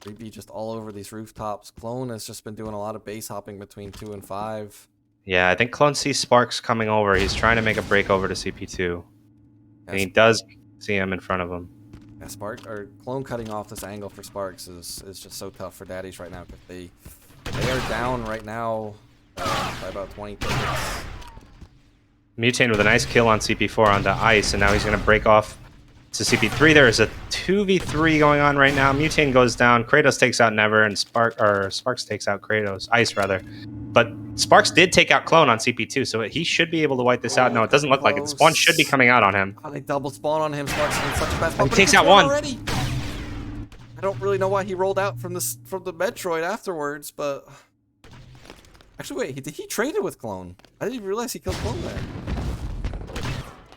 3B just all over these rooftops. Clone has just been doing a lot of base hopping between 2 and 5. Yeah, I think Clone sees Sparks coming over. He's trying to make a break over to CP2. And he does see him in front of him. Yeah, Clone cutting off this angle for Sparks is just so tough for Daddies right now because they are down right now by about 20 tickets. Mutane with a nice kill on CP4 onto Ice, and now he's going to break off to CP3. There is a 2v3 going on right now. Mutane goes down. Kratos takes out Never, and Sparks takes out Kratos. Ice, rather. But Sparks did take out Clone on CP2, so he should be able to wipe this out. No, it doesn't look like it. The spawn should be coming out on him. Oh, they double spawn on him. Sparks is in such a bad spot. He takes out one. Already. I don't really know why he rolled out from the Metroid afterwards, but actually, wait, did he trade it with Clone? I didn't even realize he killed Clone there.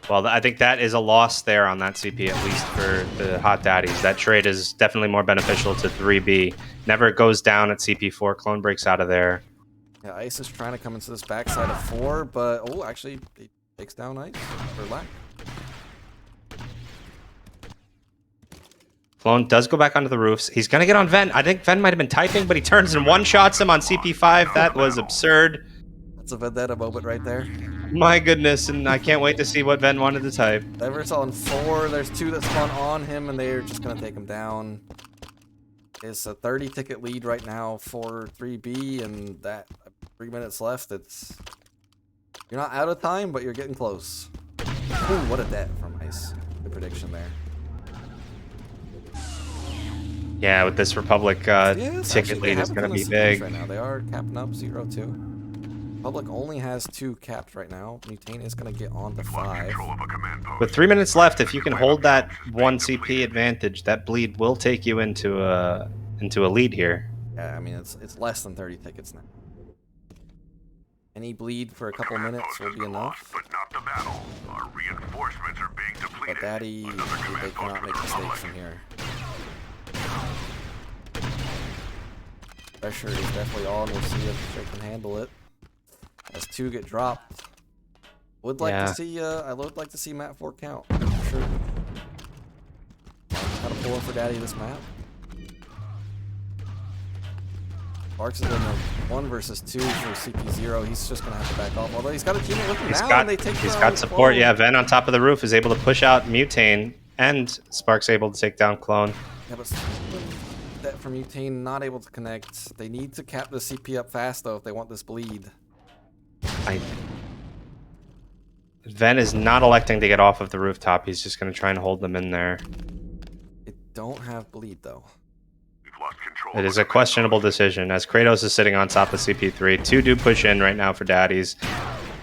Well, I think that is a loss there on that CP, at least for the Hot Daddies. That trade is definitely more beneficial to 3B. Never goes down at CP4. Clone breaks out of there. Yeah, Ice is trying to come into this backside of 4, but oh, actually, he takes down Ice or Lack. Clone does go back onto the roofs. He's going to get on Ven. I think Ven might have been typing, but he turns and one-shots him on CP5. That was absurd. That's a vendetta moment right there. My goodness, and I can't wait to see what Ven wanted to type. Everett's on 4. There's 2 that spawn on him, and they're just going to take him down. It's a 30-ticket lead right now for 3B, and that 3 minutes left. You're not out of time, but you're getting close. Ooh, what a death from Ice. Good prediction there. Yeah, with this Republic Yes, ticket actually, lead is going to be CPs big. right now. They are capping up 0-2. Republic only has 2 capped right now. Mutane is going to get on to 5. Control of a command post. With 3 minutes left, if you can hold that 1 CP advantage, that bleed will take you into a lead here. Yeah, I mean, it's less than 30 tickets now. Any bleed for a couple minutes will be enough. But not the battle. Our reinforcements are being depleted. But Daddy, they cannot make mistakes from here. Pressure is definitely on. We'll see if they can handle it. As 2 get dropped. Would like to see. I would like to see map 4 count. For sure. How to pull in for Daddy this map. Sparks is in a 1 versus 2 for CP0. He's just gonna have to back off. Although he's got a teammate with him now, and they take. He's got support. Yeah, Ven on top of the roof is able to push out Mutane, and Sparks able to take down Clone. Yeah, but that from Mutane, not able to connect. They need to cap the CP up fast, though, if they want this bleed. Ven is not electing to get off of the rooftop. He's just going to try and hold them in there. They don't have bleed, though. We've lost control. It is a questionable decision, as Kratos is sitting on top of CP3. Two do push in right now for Daddies.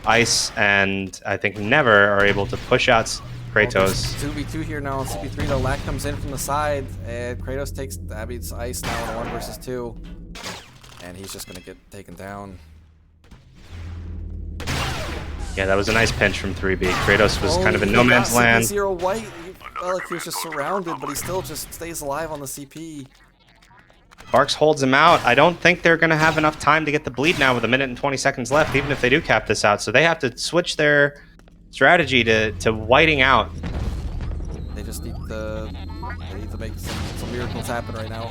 Ice and, I think, Never are able to push out Kratos. 2v2 here now on CP3, though. Lack comes in from the side, and Kratos takes Abby's Ice now in a 1 versus 2. And he's just going to get taken down. Yeah, that was a nice pinch from 3B. Kratos was kind of in no man's land. Zero white. He felt like he was just surrounded, but he still just stays alive on the CP. Barks holds him out. I don't think they're going to have enough time to get the bleed now with 1 minute and 20 seconds left, even if they do cap this out. So they have to switch their strategy to whiting out. They just need to make some miracles happen right now.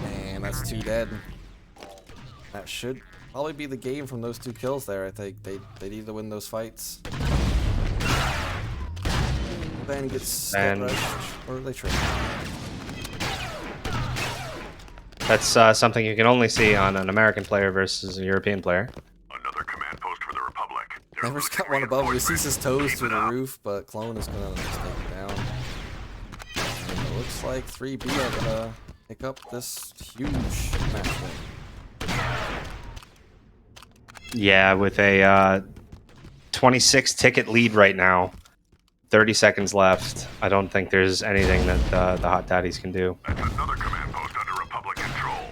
And that's 2 dead. That should probably be the game from those 2 kills there. I think they need to win those fights. Ben gets step rushed, or they trade. That's something you can only see on an American player versus a European player. Another command post for the Republic. Never's got one above him. He sees his toes through the roof, but Clone is gonna just take him down. And it looks like 3B are gonna pick up this huge match win. Yeah, with a 26 ticket lead right now. 30 seconds left. I don't think there's anything that the Hot Daddies can do. That's another command post under Republic control.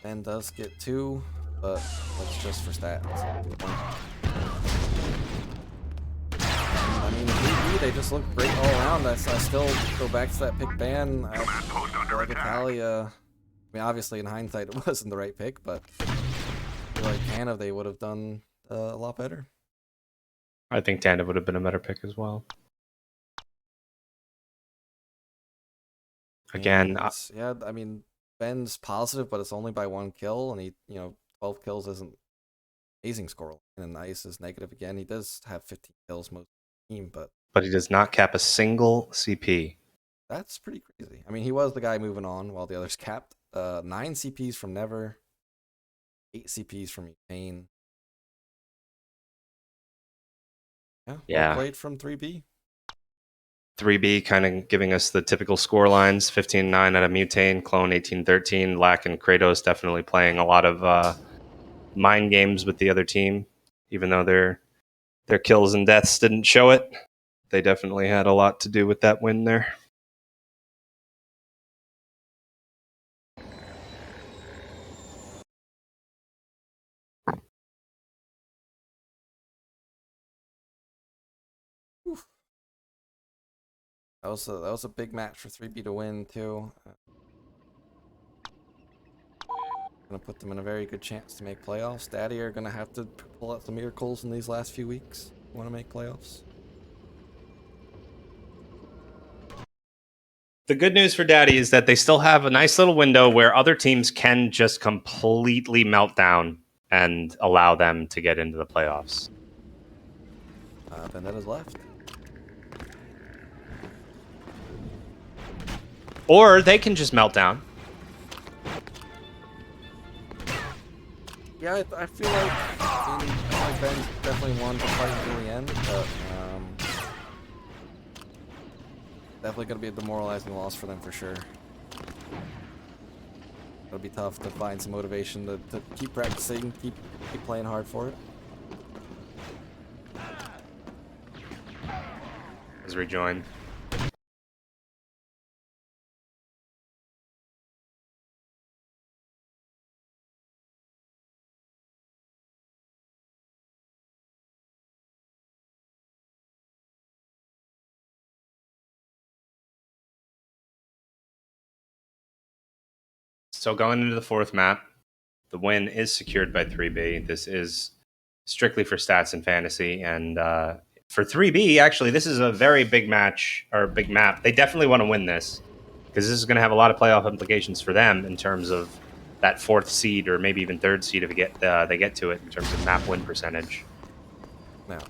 Ben does get 2, but that's just for stats. I mean, 3B, they just look great all around. I still go back to that pick ban. I feel like Italia, I mean, obviously in hindsight it wasn't the right pick, but I feel like Hannah, they would have done a lot better. I think Tanda would have been a better pick as well. Again, yeah, I mean, Ben's positive, but it's only by 1 kill, and he, 12 kills isn't amazing score. And Ice is negative again. He does have 15 kills most of the team, but he does not cap a single CP. That's pretty crazy. I mean, he was the guy moving on while the others capped. 9 CPs from Never, 8 CPs from Mutane. Yeah. Well played from 3B. 3B kind of giving us the typical score lines: 15-9 out of Mutane, Clone 18-13, Lack and Kratos definitely playing a lot of mind games with the other team, even though their kills and deaths didn't show it. They definitely had a lot to do with that win there. That was a big match for 3B to win too. Gonna put them in a very good chance to make playoffs. Daddy are gonna have to pull out some miracles in these last few weeks. Want to make playoffs? The good news for Daddy is that they still have a nice little window where other teams can just completely melt down and allow them to get into the playoffs. Vendetta's left. Or they can just melt down. Yeah, I feel like Ben's definitely won the fight until the end, but definitely going to be a demoralizing loss for them for sure. It'll be tough to find some motivation to keep practicing, keep playing hard for it. As rejoined. So going into the 4th map, the win is secured by 3B. This is strictly for stats and fantasy. And for 3B, actually, this is a very big match, or big map. They definitely want to win this, because this is going to have a lot of playoff implications for them in terms of that 4th seed, or maybe even 3rd seed if they get to it, in terms of map win percentage. Now,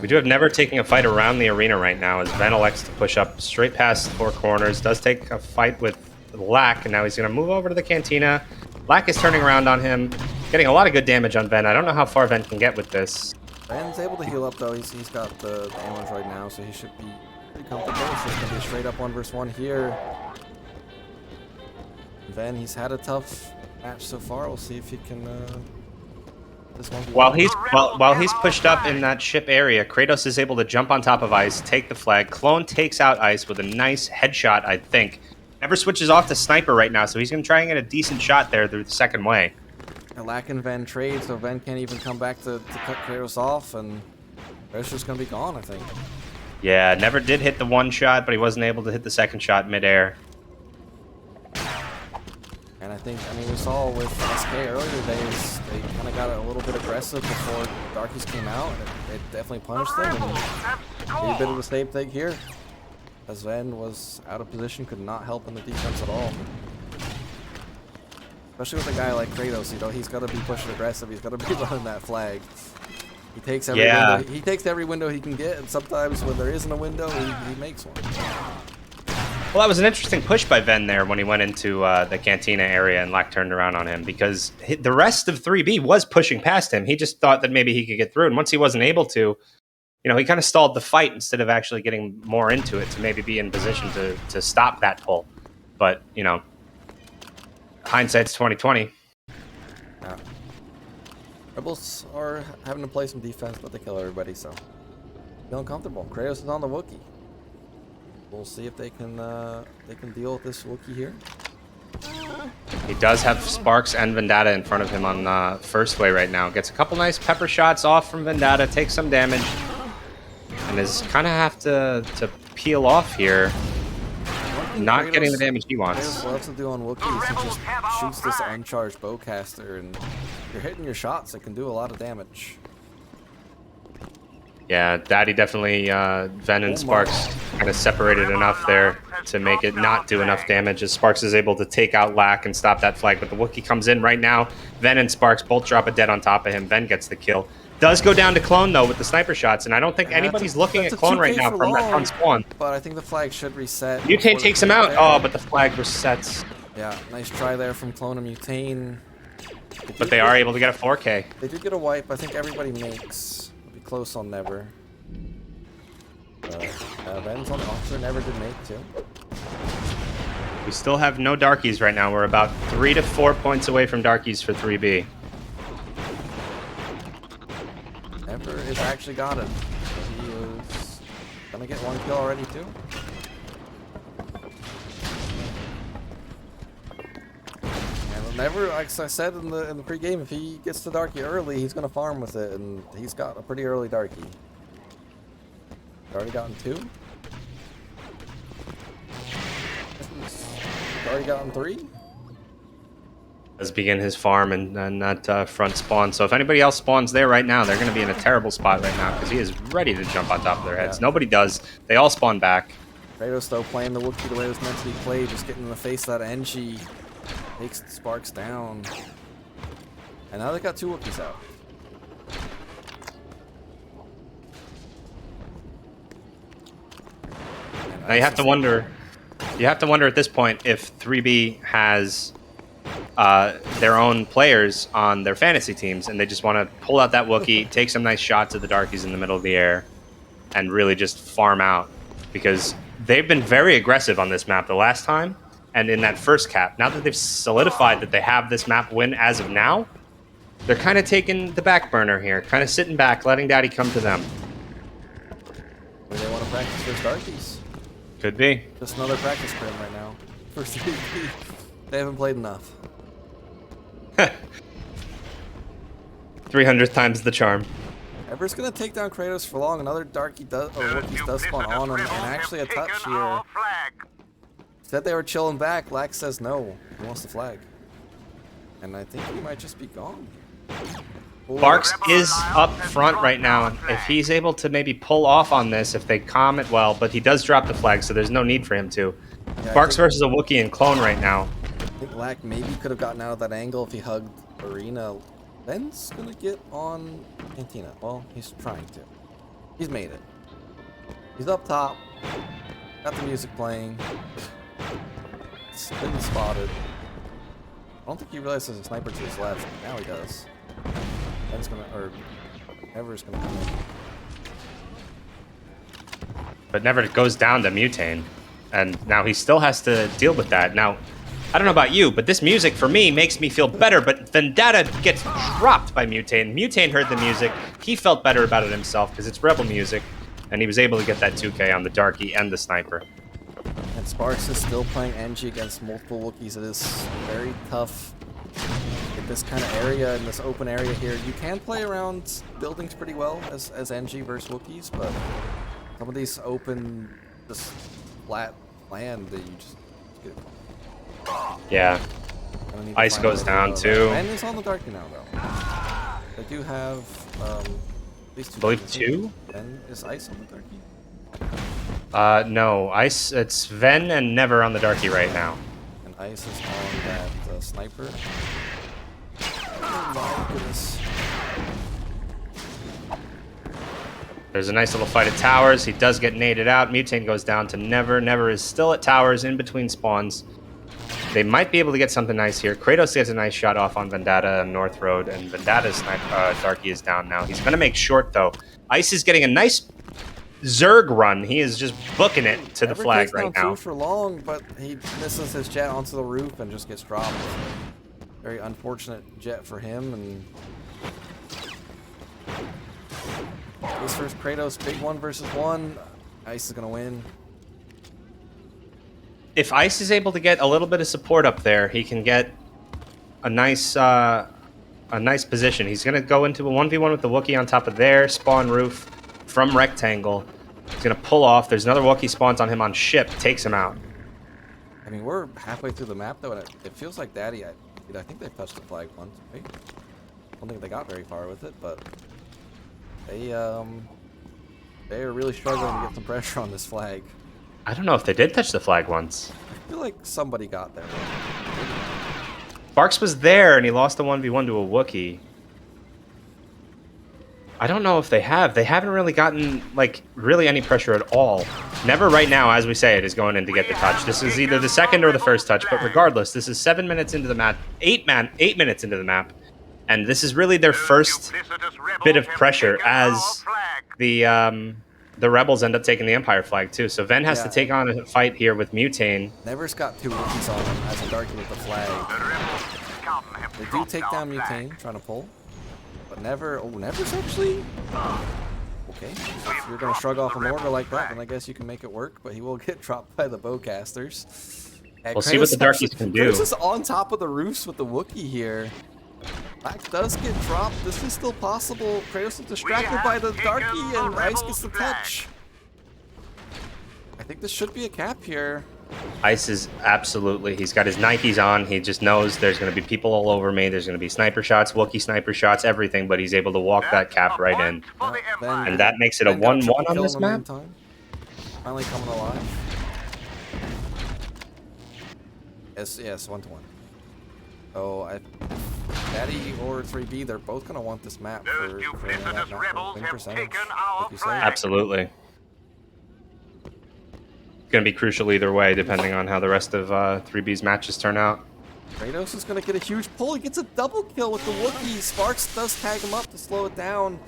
We do have Never taking a fight around the arena right now as Ven elects to push up straight past four corners. Does take a fight with Lack, and now he's going to move over to the Cantina. Lack is turning around on him, getting a lot of good damage on Ven. I don't know how far Ven can get with this. Ven's able to heal up though. He's got the damage right now, so he should be pretty comfortable. It's just gonna be a straight up 1v1 here. Ven, he's had a tough match so far. We'll see if he can. This one. While he's pushed up in that ship area, Kratos is able to jump on top of Ice, take the flag. Clone takes out Ice with a nice headshot, I think. Never switches off to Sniper right now, so he's gonna try and get a decent shot there through the second way. Lack and Ven trade, so Ven can't even come back to cut Kratos off, and Kratos just gonna be gone, I think. Yeah, Never did hit the one shot, but he wasn't able to hit the second shot midair. And I mean, we saw with SK earlier days, they kind of got a little bit aggressive before Darkies came out. It definitely punished them, and maybe a bit of a save take here, as Ven was out of position, could not help in the defense at all. Especially with a guy like Kratos, you know, he's got to be pushing aggressive. He's got to be running that flag. He takes every window. He takes every window he can get, and sometimes when there isn't a window, he makes one. Well, that was an interesting push by Ven there when he went into the Cantina area and Lack turned around on him, because the rest of 3B was pushing past him. He just thought that maybe he could get through, and once he wasn't able to, you know, he kind of stalled the fight instead of actually getting more into it to maybe be in position to stop that pull. But, you know, hindsight's 20/20. Yeah. Rebels are having to play some defense, but they kill everybody, so feeling comfortable. Kratos is on the Wookiee. We'll see if they can deal with this Wookiee here. He does have Sparks and Vendetta in front of him on first way right now. Gets a couple nice pepper shots off from Vendetta, takes some damage, and is kind of have to peel off here. Not Kratos, getting the damage he wants. Kratos loves to do on Wookiees. He just shoots this uncharged bowcaster, and you're hitting your shots. It can do a lot of damage. Yeah, Daddy definitely, Ven and Sparks kind of separated enough there to make it not do enough damage, as Sparks is able to take out Lack and stop that flag, but the Wookiee comes in right now. Ven and Sparks both drop a dead on top of him. Ven gets the kill. Does go down to Clone, though, with the sniper shots, and I don't think anybody's looking at Clone right now from that front spawn. But I think the flag should reset. Mutane takes him out. Oh, but the flag resets. Yeah, nice try there from Clone and Mutane. But they are able to get a 4K. They do get a wipe. I think everybody makes. It'll be close on Never. Ven's on Officer. Never did make too. We still have no Darkies right now. We're about 3 to 4 points away from Darkies for 3B. Never has actually got him. He is gonna get one kill already too. And Never, like I said in the pregame, if he gets the Darkie early, he's gonna farm with it, and he's got a pretty early Darkie. Already gotten 2. Already gotten 3. Does begin his farm and that front spawn. So if anybody else spawns there right now, they're going to be in a terrible spot right now because he is ready to jump on top of their heads. Yeah. Nobody does. They all spawn back. Kratos, though, playing the Wookiee the way it was meant to be played, just getting in the face of that Engie, takes the Sparks down. And now they got 2 Wookiees out. Now you have to wonder at this point if 3B has their own players on their fantasy teams and they just want to pull out that Wookiee, take some nice shots at the Darkies in the middle of the air, and really just farm out, because they've been very aggressive on this map the last time and in that first cap. Now that they've solidified that they have this map win as of now, they're kind of taking the back burner here, kind of sitting back, letting Daddy come to them. Maybe they want to practice their Darkies. Could be. Just another practice for him right now. First, they haven't played enough. 300th times the charm. Ever's gonna take down Kratos for long. Another Darkie Wookiees does spawn on him, and actually a touch here. Said they were chilling back. Lack says no. He wants the flag. And I think he might just be gone. Sparks is up front right now. If he's able to maybe pull off on this, if they calm it well, but he does drop the flag, so there's no need for him to. Yeah, Sparks versus a Wookiee and Clone right now. I think Lack maybe could have gotten out of that angle if he hugged Arena. Ben's gonna get on Cantina. Well, he's trying to. He's made it. He's up top. Got the music playing. It's been spotted. I don't think he realized there's a sniper to his left. Now he does. Ben's gonna, or Ever's gonna come in. But Never goes down to Mutane. And now he still has to deal with that. Now, I don't know about you, but this music for me makes me feel better. But Vendetta gets dropped by Mutane. Mutane heard the music. He felt better about it himself because it's Rebel music. And he was able to get that 2K on the Darky and the Sniper. And Sparks is still playing NG against multiple Wookiees. It is very tough in this kind of area, in this open area here. You can play around buildings pretty well as NG versus Wookiees, but some of these open, just flat land that you just get. Yeah. Ice goes down too. And it's on the Darky now, though. They do have at least two. I believe 2? And is Ice on the Darky? No. Ice. It's Ven and Never on the Darky right now. And Ice is on that Sniper. Oh my goodness. There's a nice little fight at Towers. He does get naded out. Mutane goes down to Never. Never is still at Towers in between spawns. They might be able to get something nice here. Kratos gets a nice shot off on Vendetta and North Road, and Vendatta's Darky is down now. He's going to make short, though. Ice is getting a nice Zerg run. He is just booking it to the flag right now. Two for long, but he misses his jet onto the roof and just gets dropped. Very unfortunate jet for him. And this first Kratos, big 1 versus 1. Ice is going to win. If Ice is able to get a little bit of support up there, he can get a nice position. He's going to go into a 1v1 with the Wookiee on top of their spawn roof from Rectangle. He's going to pull off. There's another Wookiee spawns on him on ship, takes him out. I mean, we're halfway through the map, though, and it feels like Daddy, I think they've touched the flag once, right? I don't think they got very far with it, but they are really struggling to get some pressure on this flag. I don't know if they did touch the flag once. I feel like somebody got there. Sparks was there, and he lost a 1v1 to a Wookiee. I don't know if they have. They haven't really gotten, like, really any pressure at all. Never right now, as we say it, is going in to get the touch. This is either the second or the first touch, but regardless, this is 7 minutes into the map, 8 minutes into the map, and this is really their first bit of pressure as the Rebels end up taking the Empire flag, too. So Ven has to take on a fight here with Mutane. Never's got 2 Wookiees on him as a Darky with the flag. They do take down Mutane, trying to pull. But Never's actually... Okay, so if you're going to shrug off an order like that, then I guess you can make it work. But he will get dropped by the bowcasters. And We'll see what the Darkies can do. Kratos is on top of the roofs with the Wookiee here. Black does get dropped. This is still possible. Kratos is distracted by the Darky, and Ice gets the touch. I think this should be a cap here. Ice is absolutely... He's got his Nikes on. He just knows there's going to be people all over me. There's going to be sniper shots, Wookiee sniper shots, everything. But he's able to walk that cap right in. And that makes it a 1-1 on this map. Finally coming alive. Yes, 1-1. Oh, Daddy or 3B, they're both going to want this map for that map win percentage, like you said. Absolutely. It's going to be crucial either way, depending on how the rest of 3B's matches turn out. Kratos is going to get a huge pull. He gets a double kill with the Wookiee. Sparks does tag him up to slow it down.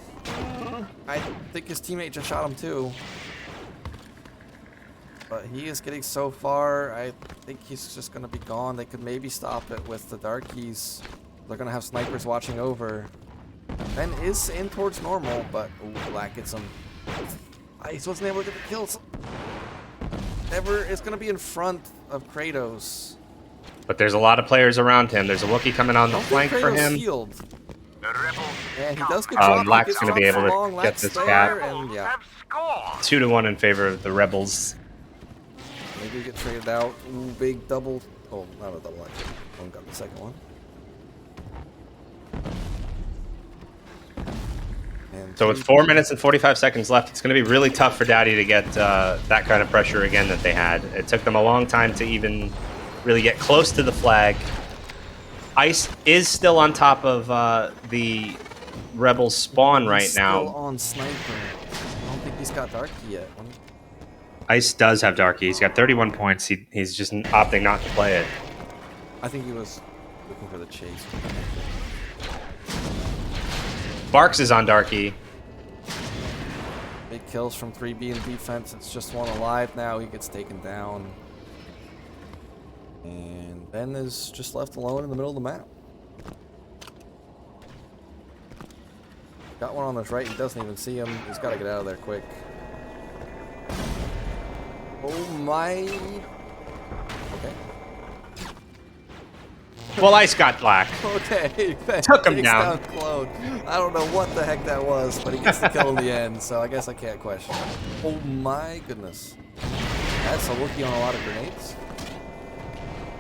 I think his teammate just shot him too. But he is getting so far. I think he's just going to be gone. They could maybe stop it with the Darkies. They're going to have snipers watching over. Ben is in towards normal, but Black gets him. Ice wasn't able to get the kills. Never is going to be in front of Kratos. But there's a lot of players around him. There's a Wookiee coming on the flank for him. Healed. And he does get dropped. Lack's going to be able to get this cap. And, yeah. 2-1 in favor of the Rebels. They do get traded out. Ooh, big double. Oh, not a double actually. One got the second one. And so with 4 minutes and 45 seconds left, it's going to be really tough for Daddy to get that kind of pressure again that they had. It took them a long time to even really get close to the flag. Ice is still on top of the Rebels spawn right now. Still on sniper. I don't think he's got Darky yet. Ice does have Darky. He's got 31 points. He's just opting not to play it. I think he was looking for the chase. Barks is on Darky. Big kills from 3B in defense. It's just one alive now. He gets taken down. And Ben is just left alone in the middle of the map. Got one on his right. He doesn't even see him. He's got to get out of there quick. Oh my. Okay. Well, Ice got black. Okay. Took him Takes down. Clone. I don't know what the heck that was, but he gets the kill in the end, so I guess I can't question it. Oh my goodness. That's a Wookiee on a lot of grenades.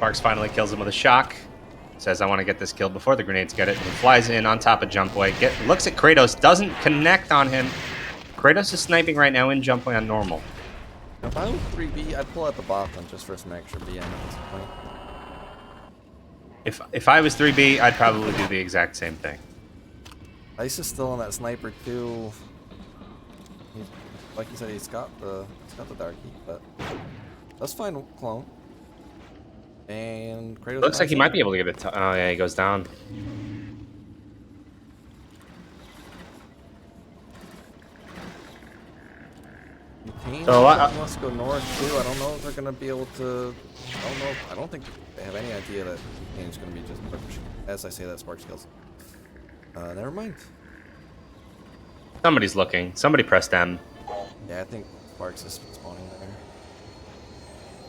Barks finally kills him with a shock. Says, I want to get this kill before the grenades get it. And he flies in on top of Jumpway. Looks at Kratos. Doesn't connect on him. Kratos is sniping right now in Jumpway on normal. If I was 3B, I'd pull out the Bothan just for some extra BM at this point. If I was 3B, I'd probably do the exact same thing. Ice is still on that sniper too. Like you said, he's got the Darky, but that's fine. Clone. And Kratos Looks like he might be able to get it. Oh yeah, he goes down. So wants to go north too. I don't know if they're gonna be able to. I don't know. I don't think they have any idea that Kane's gonna be just pushing. As I say that, Sparks kills. Never mind. Somebody's looking. Somebody pressed M. Yeah, I think Sparks is spawning there.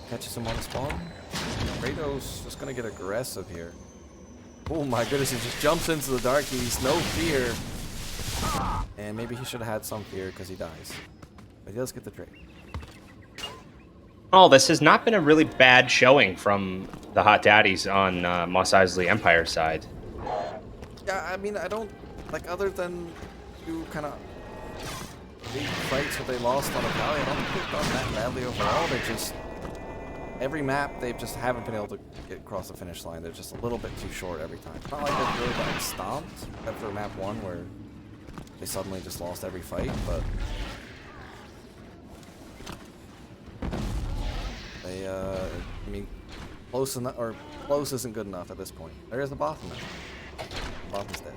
Catches him on spawn. Kratos just gonna get aggressive here. Oh my goodness, he just jumps into the Darkies, no fear. And maybe he should have had some fear because he dies. But he does get the trade. Oh, this has not been a really bad showing from the Hot Daddies on Mos Eisley Empire side. Yeah, I mean, I don't, like, other than two kind of big fights that they lost on Italia, I don't think they've done that badly overall. They just, every map, they just haven't been able to get across the finish line. They're just a little bit too short every time. It's not like they've really gotten stomped, except for map 1 where they suddenly just lost every fight, but they, I mean, close enough, or close isn't good enough at this point. There's the Bothan now. Bothan's dead.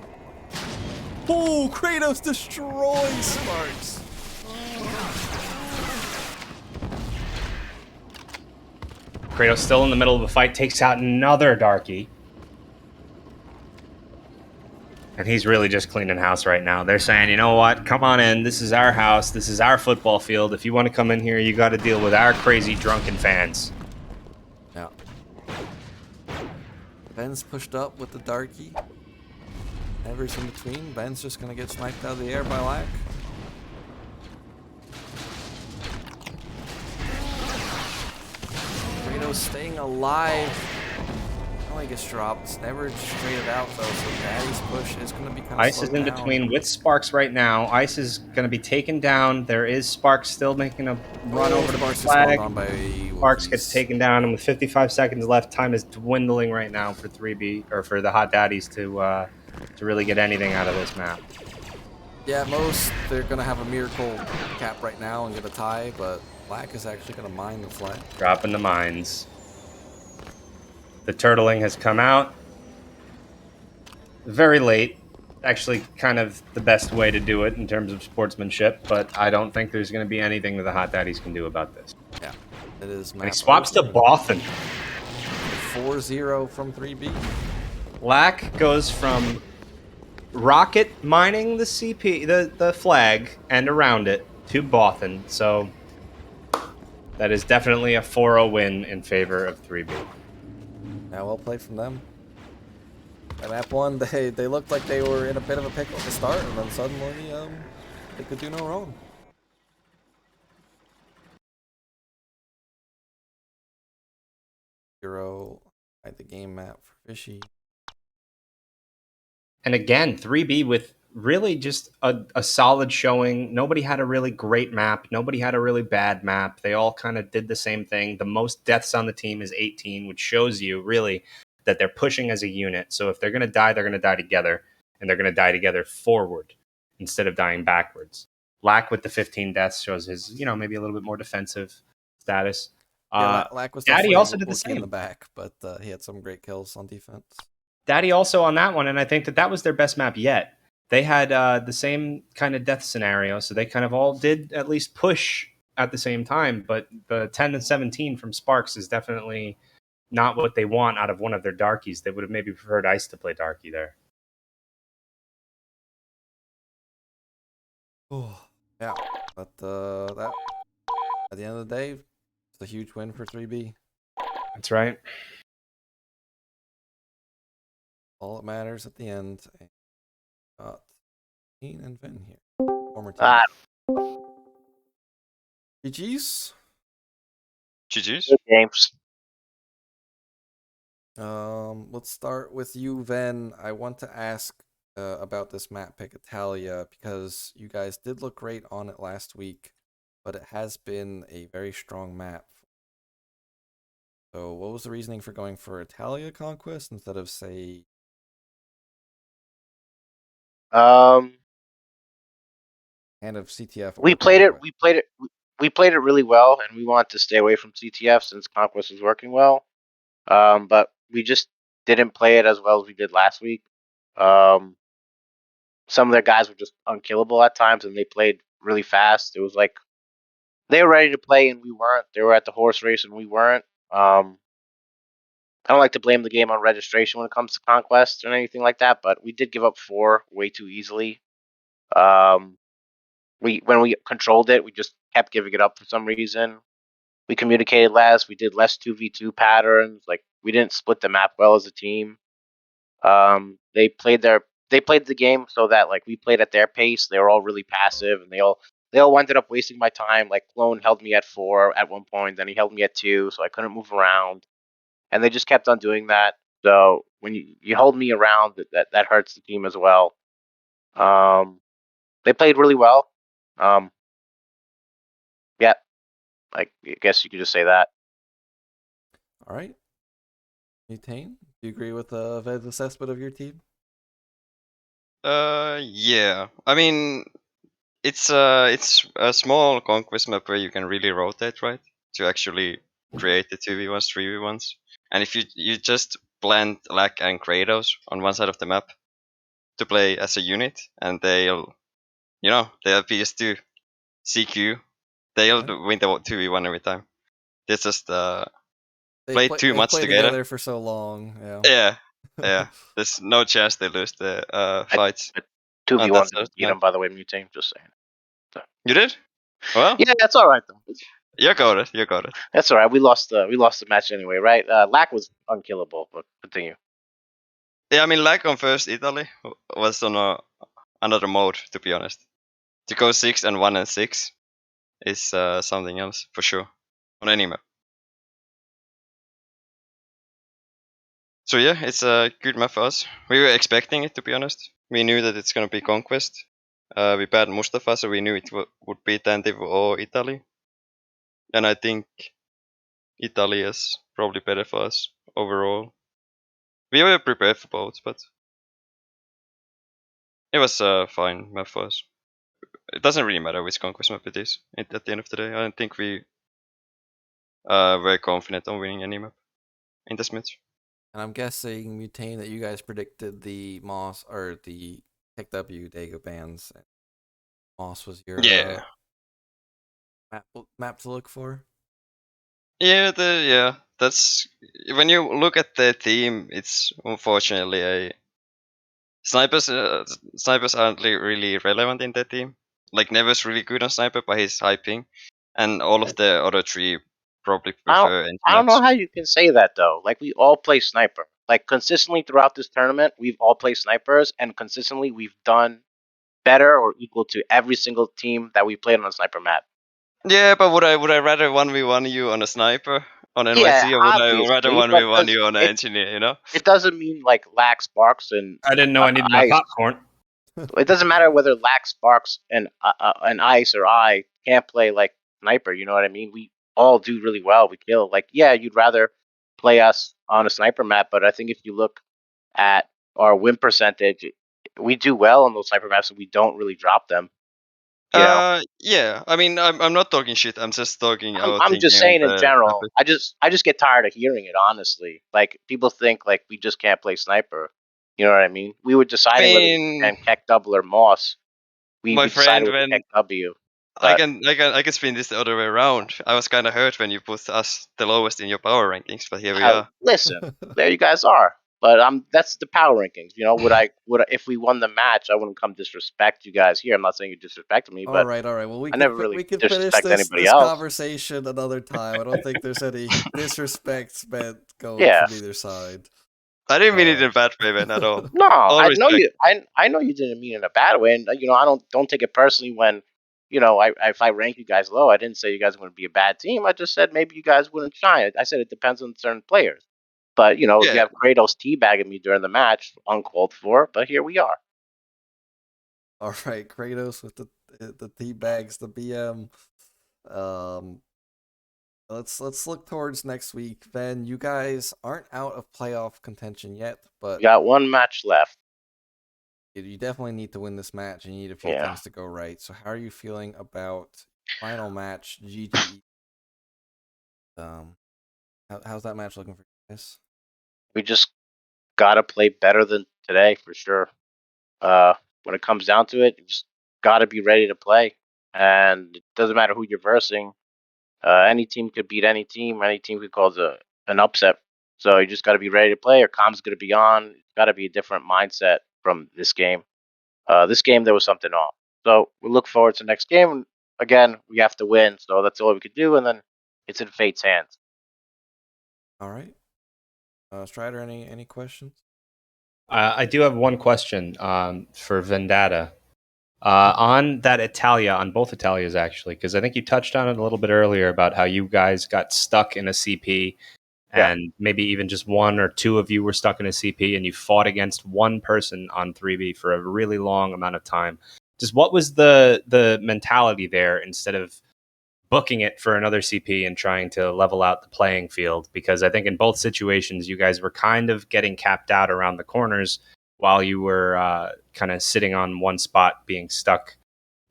Oh, Kratos destroys Sparks! Kratos still in the middle of the fight, takes out another Darky. And he's really just cleaning house right now. They're saying, you know what, come on in, this is our house, this is our football field. If you want to come in here, you got to deal with our crazy drunken fans. Yeah. Ben's pushed up with the Darky. Ever's in between. Ben's just going to get sniped out of the air by Lack. Kratos staying alive. Oh, he gets dropped. Never traded out though, so Daddy's push is going to be kind of Ice is in between with Sparks right now. Ice is going to be taken down. There is Sparks still making a run over to Sparks flag. On by Sparks gets taken down, and with 55 seconds left, time is dwindling right now for 3B or for the Hot Daddies to really get anything out of this map. Yeah, most they're going to have a miracle cap right now and get a tie, but Lack is actually going to mine the flag. Dropping the mines. The turtling has come out very late. Actually, kind of the best way to do it in terms of sportsmanship, but I don't think there's going to be anything that the Hot Daddies can do about this. Yeah, it is. And he swaps to Bothan. 4-0 from 3B. Lack goes from rocket mining the CP, the flag, and around it to Bothan. So that is definitely a 4-0 win in favor of 3B. Yeah, well played from them. At map 1, they looked like they were in a bit of a pickle to start, and then suddenly they could do no wrong. 0 at the game map for Fishy. And again, 3B with really just a solid showing. Nobody had a really great map. Nobody had a really bad map. They all kind of did the same thing. The most deaths on the team is 18, which shows you really that they're pushing as a unit. So if they're going to die, they're going to die together. And they're going to die together forward instead of dying backwards. Lack with the 15 deaths shows his, maybe a little bit more defensive status. Yeah, Lack was Daddy definitely also did the working in the same. back, but he had some great kills on defense. Daddy also on that one, and I think that was their best map yet. They had the same kind of death scenario, so they kind of all did at least push at the same time, but the 10 and 17 from Sparks is definitely not what they want out of one of their Darkies. They would have maybe preferred Ice to play Darkie there. Oh, yeah, but that at the end of the day, it's a huge win for 3B. That's right. All that matters at the end. Got Dean and Vin here. Former team. Ah, GG's. GG's. good games. Let's start with you, Ven. I want to ask about this map pick, Italia, because you guys did look great on it last week, but it has been a very strong map. So, what was the reasoning for going for Italia Conquest instead of, say, Hand of CTF We or played it. Conquest? We played it really well, and we wanted to stay away from CTF since Conquest was working well. But we just didn't play it as well as we did last week. Some of their guys were just unkillable at times, and they played really fast. It was like they were ready to play, and we weren't. They were at the horse race, and we weren't. I don't like to blame the game on registration when it comes to Conquest or anything like that, but we did give up 4 way too easily. Um, when we controlled it, we just kept giving it up for some reason. We communicated less. We did less 2v2 patterns. Like we didn't split the map well as a team. They played the game so that like we played at their pace. They were all really passive, and they all ended up wasting my time. Like Clone held me at 4 at one point, then he held me at 2, so I couldn't move around, and they just kept on doing that. So when you hold me around, that hurts the team as well. They played really well. Um, yeah, like I guess you could just say that. All right. Mutane, do you agree with Ved's assessment of your team? Yeah. I mean, it's a small conquest map where you can really rotate, right? To actually create the 2v1s, 3v1s. And if you just blend Lack and Kratos on one side of the map to play as a unit, and they'll PS2 CQ, they'll win the 2v1 every time. They just play too They much play together. together for so long. Yeah. Yeah, yeah. There's no chance they lose the fights. I 2v1 That's didn't beat map. him, by the way, Mutane. Just saying. So. You did? Well, Yeah, that's all right though. you got it. You got it. That's all right. We lost the match anyway, right? Lack was unkillable, but continue. Yeah, I mean, like on first Italy was on another mode, to be honest. To go 6 and 1 and 6 is something else for sure on any map. So yeah, it's a good map for us. We were expecting it, to be honest. We knew that it's gonna be Conquest. We banned Mustafa, so we knew it would be Tantive or Italy. And I think Italy is probably better for us overall. We were prepared for both, but it was a fine map for us. It doesn't really matter which Conquest map it is at the end of the day. I don't think we were confident on winning any map in this match. And I'm guessing, Mutane, that you guys predicted the Moss or the Tech W Dago bans. Moss was your Yeah. map to look for. Yeah, that's when you look at the team. It's unfortunately a snipers. Snipers aren't really relevant in the team. Like Never's really good on sniper, but he's hyping, and all of the other 3 probably prefer engine I don't know maps. how you can say that though. Like we all play sniper. Like consistently throughout this tournament, we've all played snipers, and consistently we've done better or equal to every single team that we played on a sniper map. Yeah, but would I rather 1v1 you on a sniper on Yeah, NYC, or would I rather obviously, but 1v1 you on an engineer? You know? it doesn't mean like lack sparks and I didn't know I needed my ice. popcorn. It doesn't matter whether lack sparks and ice or I can't play like sniper. You know what I mean? We all do really well. We kill. Like yeah, you'd rather play us on a sniper map, but I think if you look at our win percentage, we do well on those sniper maps, and we don't really drop them. Yeah. I mean, I'm not talking shit. I'm just talking out I'm just thinking saying in the general. topic. I just get tired of hearing it. Honestly, like people think like we just can't play sniper. You know what I mean? We were I deciding whether we mean, can Keck double or Moss. my We decided friend, with the when Keck W. I But can I can I can spin this the other way around. I was kind of hurt when you put us the lowest in your power rankings, but here we are. listen, there you guys are. But that's the power rankings. You know, if we won the match, I wouldn't come disrespect you guys here. I'm not saying you disrespected me, All but right, all right. Well, I never we really can finish disrespect anybody this else. conversation another time. I don't think there's any disrespect meant going Yeah. from either side. I didn't mean it in a bad way, man, at all. No, All I know respect. you. I know you didn't mean it in a bad way, and you know I don't take it personally when if I rank you guys low. I didn't say you guys wouldn't be a bad team. I just said maybe you guys wouldn't shine. I said it depends on certain players. But you Yeah. have Kratos teabagging me during the match, uncalled for. But here we are. All right, Kratos with the tea bags, the BM. Um, let's look towards next week. Ben, you guys aren't out of playoff contention yet, but We got one match left. you definitely need to win this match. You need a few Yeah. things to go right. So, how are you feeling about final match GGE? How's that match looking for you guys? We just gotta play better than today for sure. When it comes down to it, you just gotta be ready to play, and it doesn't matter who you're versing. Any team could beat any team. Any team could cause an upset. So you just got to be ready to play. Your comms going to be on. It's got to be a different mindset from this game. This game there was something off. So we look forward to next game. Again, we have to win. So that's all we could do, and then it's in fate's hands. All right. Strider, any questions? I do have one question for Vendetta. On that Italia, on both Italias actually, because I think you touched on it a little bit earlier about how you guys got stuck in a CP, Yeah. and maybe even just one or two of you were stuck in a CP, and you fought against one person on 3B for a really long amount of time. Just what was the mentality there instead of booking it for another CP and trying to level out the playing field? Because I think in both situations, you guys were kind of getting capped out around the corners while you were kind of sitting on one spot, being stuck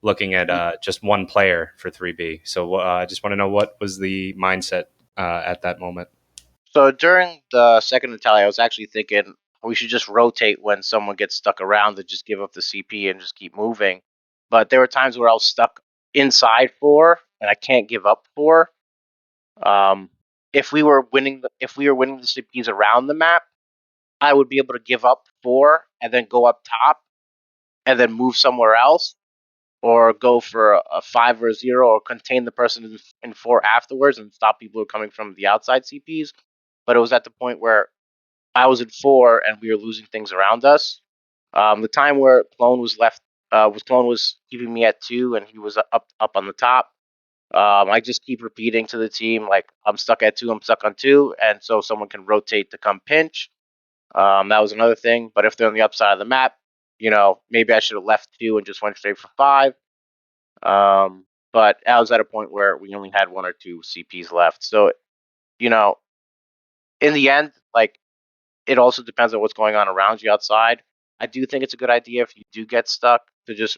looking at just one player for 3B. So I just want to know what was the mindset at that moment. So during the second Italia, I was actually thinking we should just rotate when someone gets stuck around and just give up the CP and just keep moving. But there were times where I was stuck inside 4 and I can't give up 4. If we were winning the CPs around the map, I would be able to give up 4 and then go up top and then move somewhere else, or go for a 5 or a 0, or contain the person in 4 afterwards and stop people who are coming from the outside CPs. But it was at the point where I was in 4 and we were losing things around us. The time where Clone was keeping me at 2 and he was up on the top. I just keep repeating to the team like I'm stuck at 2, I'm stuck on 2, and so someone can rotate to come pinch. That was another thing. But if they're on the upside of the map, maybe I should have left 2 and just went straight for 5. But I was at a point where we only had 1 or 2 CPs left. So, you know, in the end, like, it also depends on what's going on around you outside. I do think it's a good idea if you do get stuck to just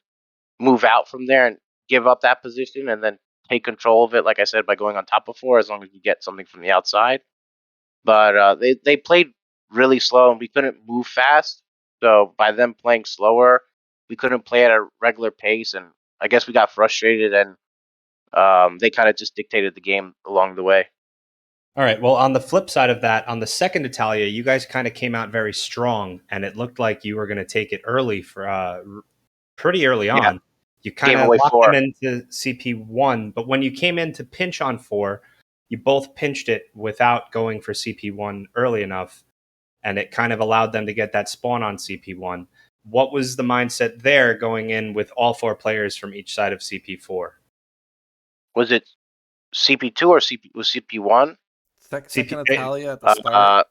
move out from there and give up that position and then take control of it, like I said, by going on top of 4, as long as you get something from the outside. But they played really slow and we couldn't move fast. So by them playing slower, we couldn't play at a regular pace, and I guess we got frustrated, and they kind of just dictated the game along the way. All right. Well, on the flip side of that, on the second Italia, you guys kind of came out very strong, and it looked like you were going to take it early for pretty early Yeah, on. You kind gave of away locked 4. them into CP1, but when you came in to pinch on 4, you both pinched it without going for CP1 early enough, and it kind of allowed them to get that spawn on CP1. What was the mindset there going in with all 4 players from each side of CP4? Was it CP2 or CP1? Second CP, Italia at the start.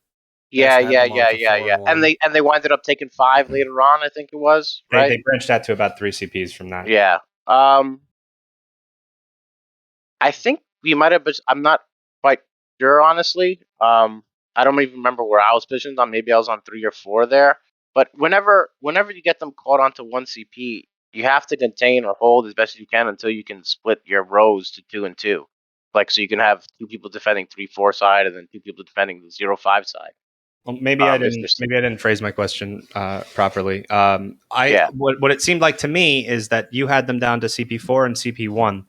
Yeah, Had yeah, them on yeah, for yeah, 4 yeah. and And 1. they winded up taking 5 later on, I think it was, right? they branched out to about 3 CPs from that. Yeah. I think we might have been. I'm not quite sure, honestly. I don't even remember where I was positioned on. Maybe I was on 3 or 4 there. But whenever you get them caught onto 1 CP, you have to contain or hold as best as you can until you can split your rows to 2 and 2. Like, so you can have 2 people defending 3-4 side and then 2 people defending the 0-5 side. Well, maybe I If didn't. there's- Maybe I didn't phrase my question properly. Yeah. What it seemed like to me is that you had them down to CP4 and CP1,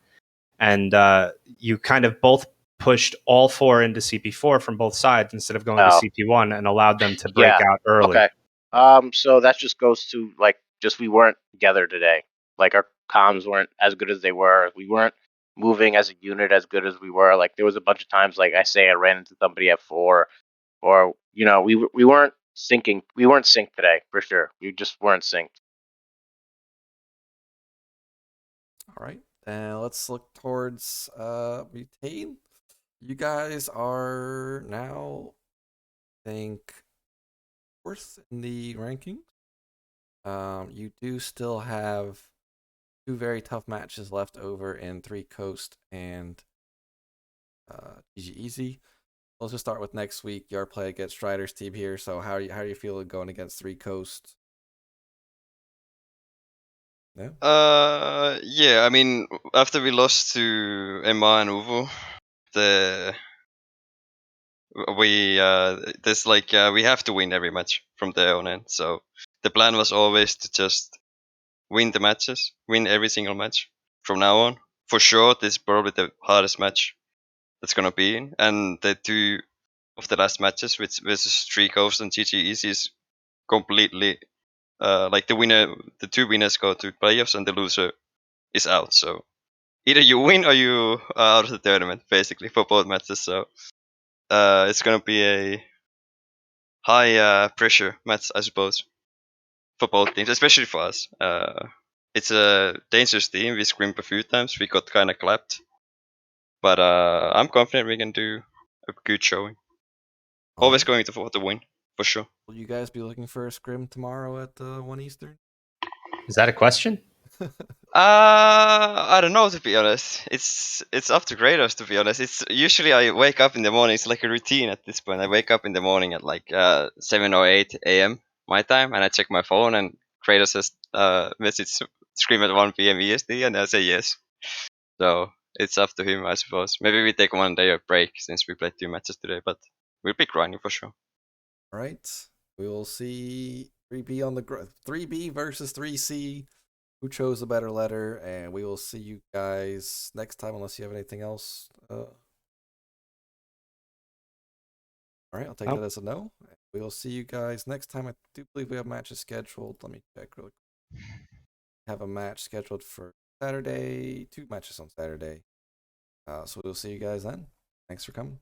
and you kind of both pushed all 4 into CP4 from both sides instead of going to Oh. CP1 and allowed them to break Yeah. out early. Okay. So that just goes to like just we weren't together today. Like our comms weren't as good as they were. We weren't moving as a unit as good as we were. Like there was a bunch of times like I say I ran into somebody at 4, or we weren't syncing. We weren't synced today for sure. We just weren't synced. All right, and let's look towards Butane. You guys are now, I think, fourth in the ranking. You do still have 2 very tough matches left over in 3 Coast and GG Easy. Let's just start with next week. Your play against Strider's team here. So how are you feeling going against 3 Coast? Yeah. Yeah. I mean, after we lost to Emma and Uvo, the there's like we have to win every match from there on in. So the plan was always to just win the matches, win every single match from now on. For sure, this is probably the hardest match that's gonna be in, and the 2 of the last matches, which versus 3 Coast and GG Easy, is completely like the 2 winners go to playoffs and the loser is out. So either you win or you are out of the tournament, basically, for both matches. So it's gonna be a high pressure match, I suppose, for both teams, especially for us. It's a dangerous team. We scrimmed a few times. We got kind of clapped, but I'm confident we can do a good showing. Always going for the win, for sure. Will you guys be looking for a scrim tomorrow at 1 Eastern? Is that a question? I don't know, to be honest. It's up to graders, to be honest. It's usually I wake up in the morning. It's like a routine at this point. I wake up in the morning at like 7 or 8 a.m. my time, and I check my phone, and graders says message scream at 1 p.m. EST, and I say yes. So it's up to him, I suppose. Maybe we take 1 day of break since we played 2 matches today, but we'll be grinding for sure. All right, we will see 3B on the 3B versus 3C. Who chose a better letter? And we will see you guys next time, unless you have anything else. All right, I'll take that as a no. We will see you guys next time. I do believe we have matches scheduled. Let me check really quick. Have a match scheduled for Saturday. 2 matches on Saturday. So we'll see you guys then. Thanks for coming.